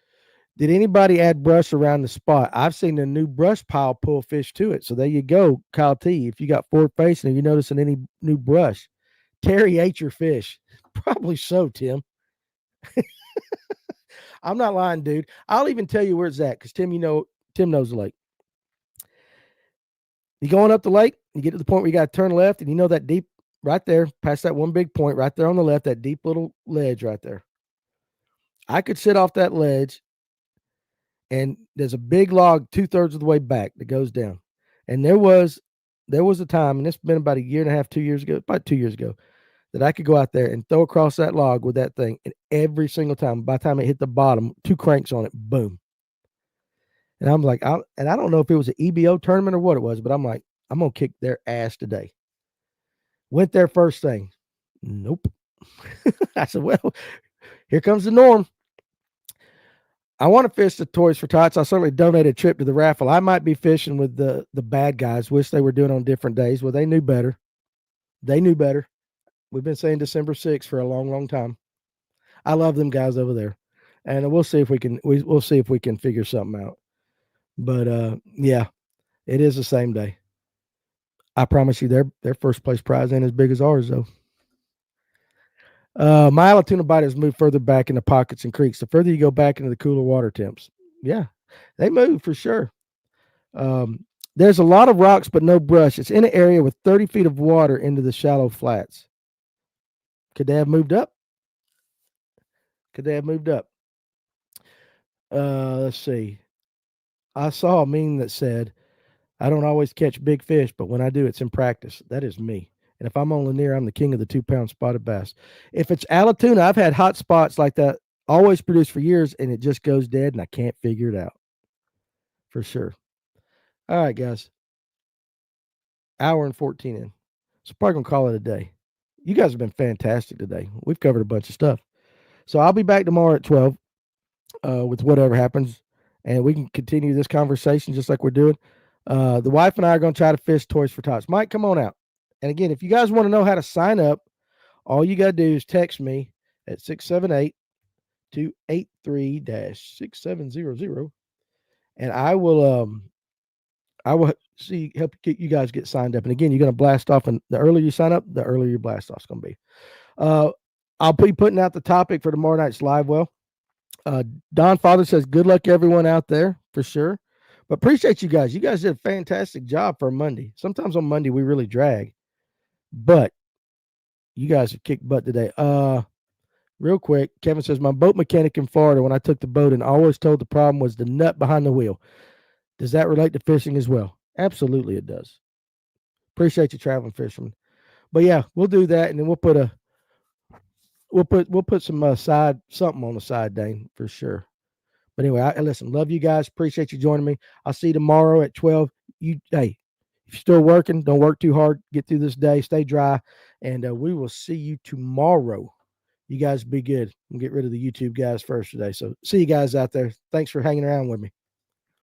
Did anybody add brush around the spot? I've seen a new brush pile pull fish to it. So there you go, Kyle T. If you got forward facing and you're noticing any new brush, Terry ate your fish. Probably so, Tim. I'm not lying, dude. I'll even tell you where it's at because Tim knows the lake. You going up the lake, you get to the point where you got to turn left, and you know that deep right there, past that one big point right there on the left, that deep little ledge right there. I could sit off that ledge, and there's a big log 2/3 of the way back that goes down. And there was a time, and it's been about 1.5 years, 2 years ago, about 2 years ago, that I could go out there and throw across that log with that thing, and every single time, by the time it hit the bottom, 2 cranks on it, boom. And I'm like, I don't know if it was an EBO tournament or what it was, but I'm like, I'm going to kick their ass today. Went there first thing. Nope. I said, well, here comes the norm. I want to fish the Toys for Tots. I certainly donated a trip to the raffle. I might be fishing with the bad guys. Wish they were doing on different days. Well, they knew better. We've been saying December 6th for a long, long time. I love them guys over there. And we'll see if we can figure something out. But yeah, it is the same day. I promise you their first place prize ain't as big as ours though. My Alatuna bite has moved further back into pockets and creeks. The further you go back into the cooler water temps. Yeah, they move for sure. There's a lot of rocks, but no brush. It's in an area with 30 feet of water into the shallow flats. Could they have moved up? Let's see. I saw a meme that said, I don't always catch big fish, but when I do, it's in practice. That is me. And if I'm on Lanier, I'm the king of the 2-pound spotted bass. If it's Alatuna, I've had hot spots like that, always produced for years, and it just goes dead, and I can't figure it out. For sure. All right, guys. Hour and 14 in. So probably going to call it a day. You guys have been fantastic today. We've covered a bunch of stuff. So I'll be back tomorrow at 12 with whatever happens, and we can continue this conversation just like we're doing. The wife and I are going to try to fish Toys for Tots. Mike, come on out. And again, if you guys want to know how to sign up, all you got to do is text me at 678-283-6700. And I will help get you guys get signed up. And again, you're going to blast off, and the earlier you sign up, the earlier your blast off is going to be. I'll be putting out the topic for tomorrow night's Livewell. Don Father says, good luck to everyone out there for sure. But appreciate you guys. You guys did a fantastic job for a Monday. Sometimes on Monday we really drag, but you guys have kicked butt today. Real quick, Kevin says, my boat mechanic in Florida, when I took the boat and always told the problem was the nut behind the wheel. Does that relate to fishing as well? Absolutely it does. Appreciate you, traveling fisherman. But yeah, we'll do that, and then we'll put some something on the side, Dane, for sure. But anyway, listen, love you guys. Appreciate you joining me. I'll see you tomorrow at 12. Hey, if you're still working, don't work too hard. Get through this day. Stay dry. And we will see you tomorrow. You guys be good. We'll get rid of the YouTube guys first today. So see you guys out there. Thanks for hanging around with me.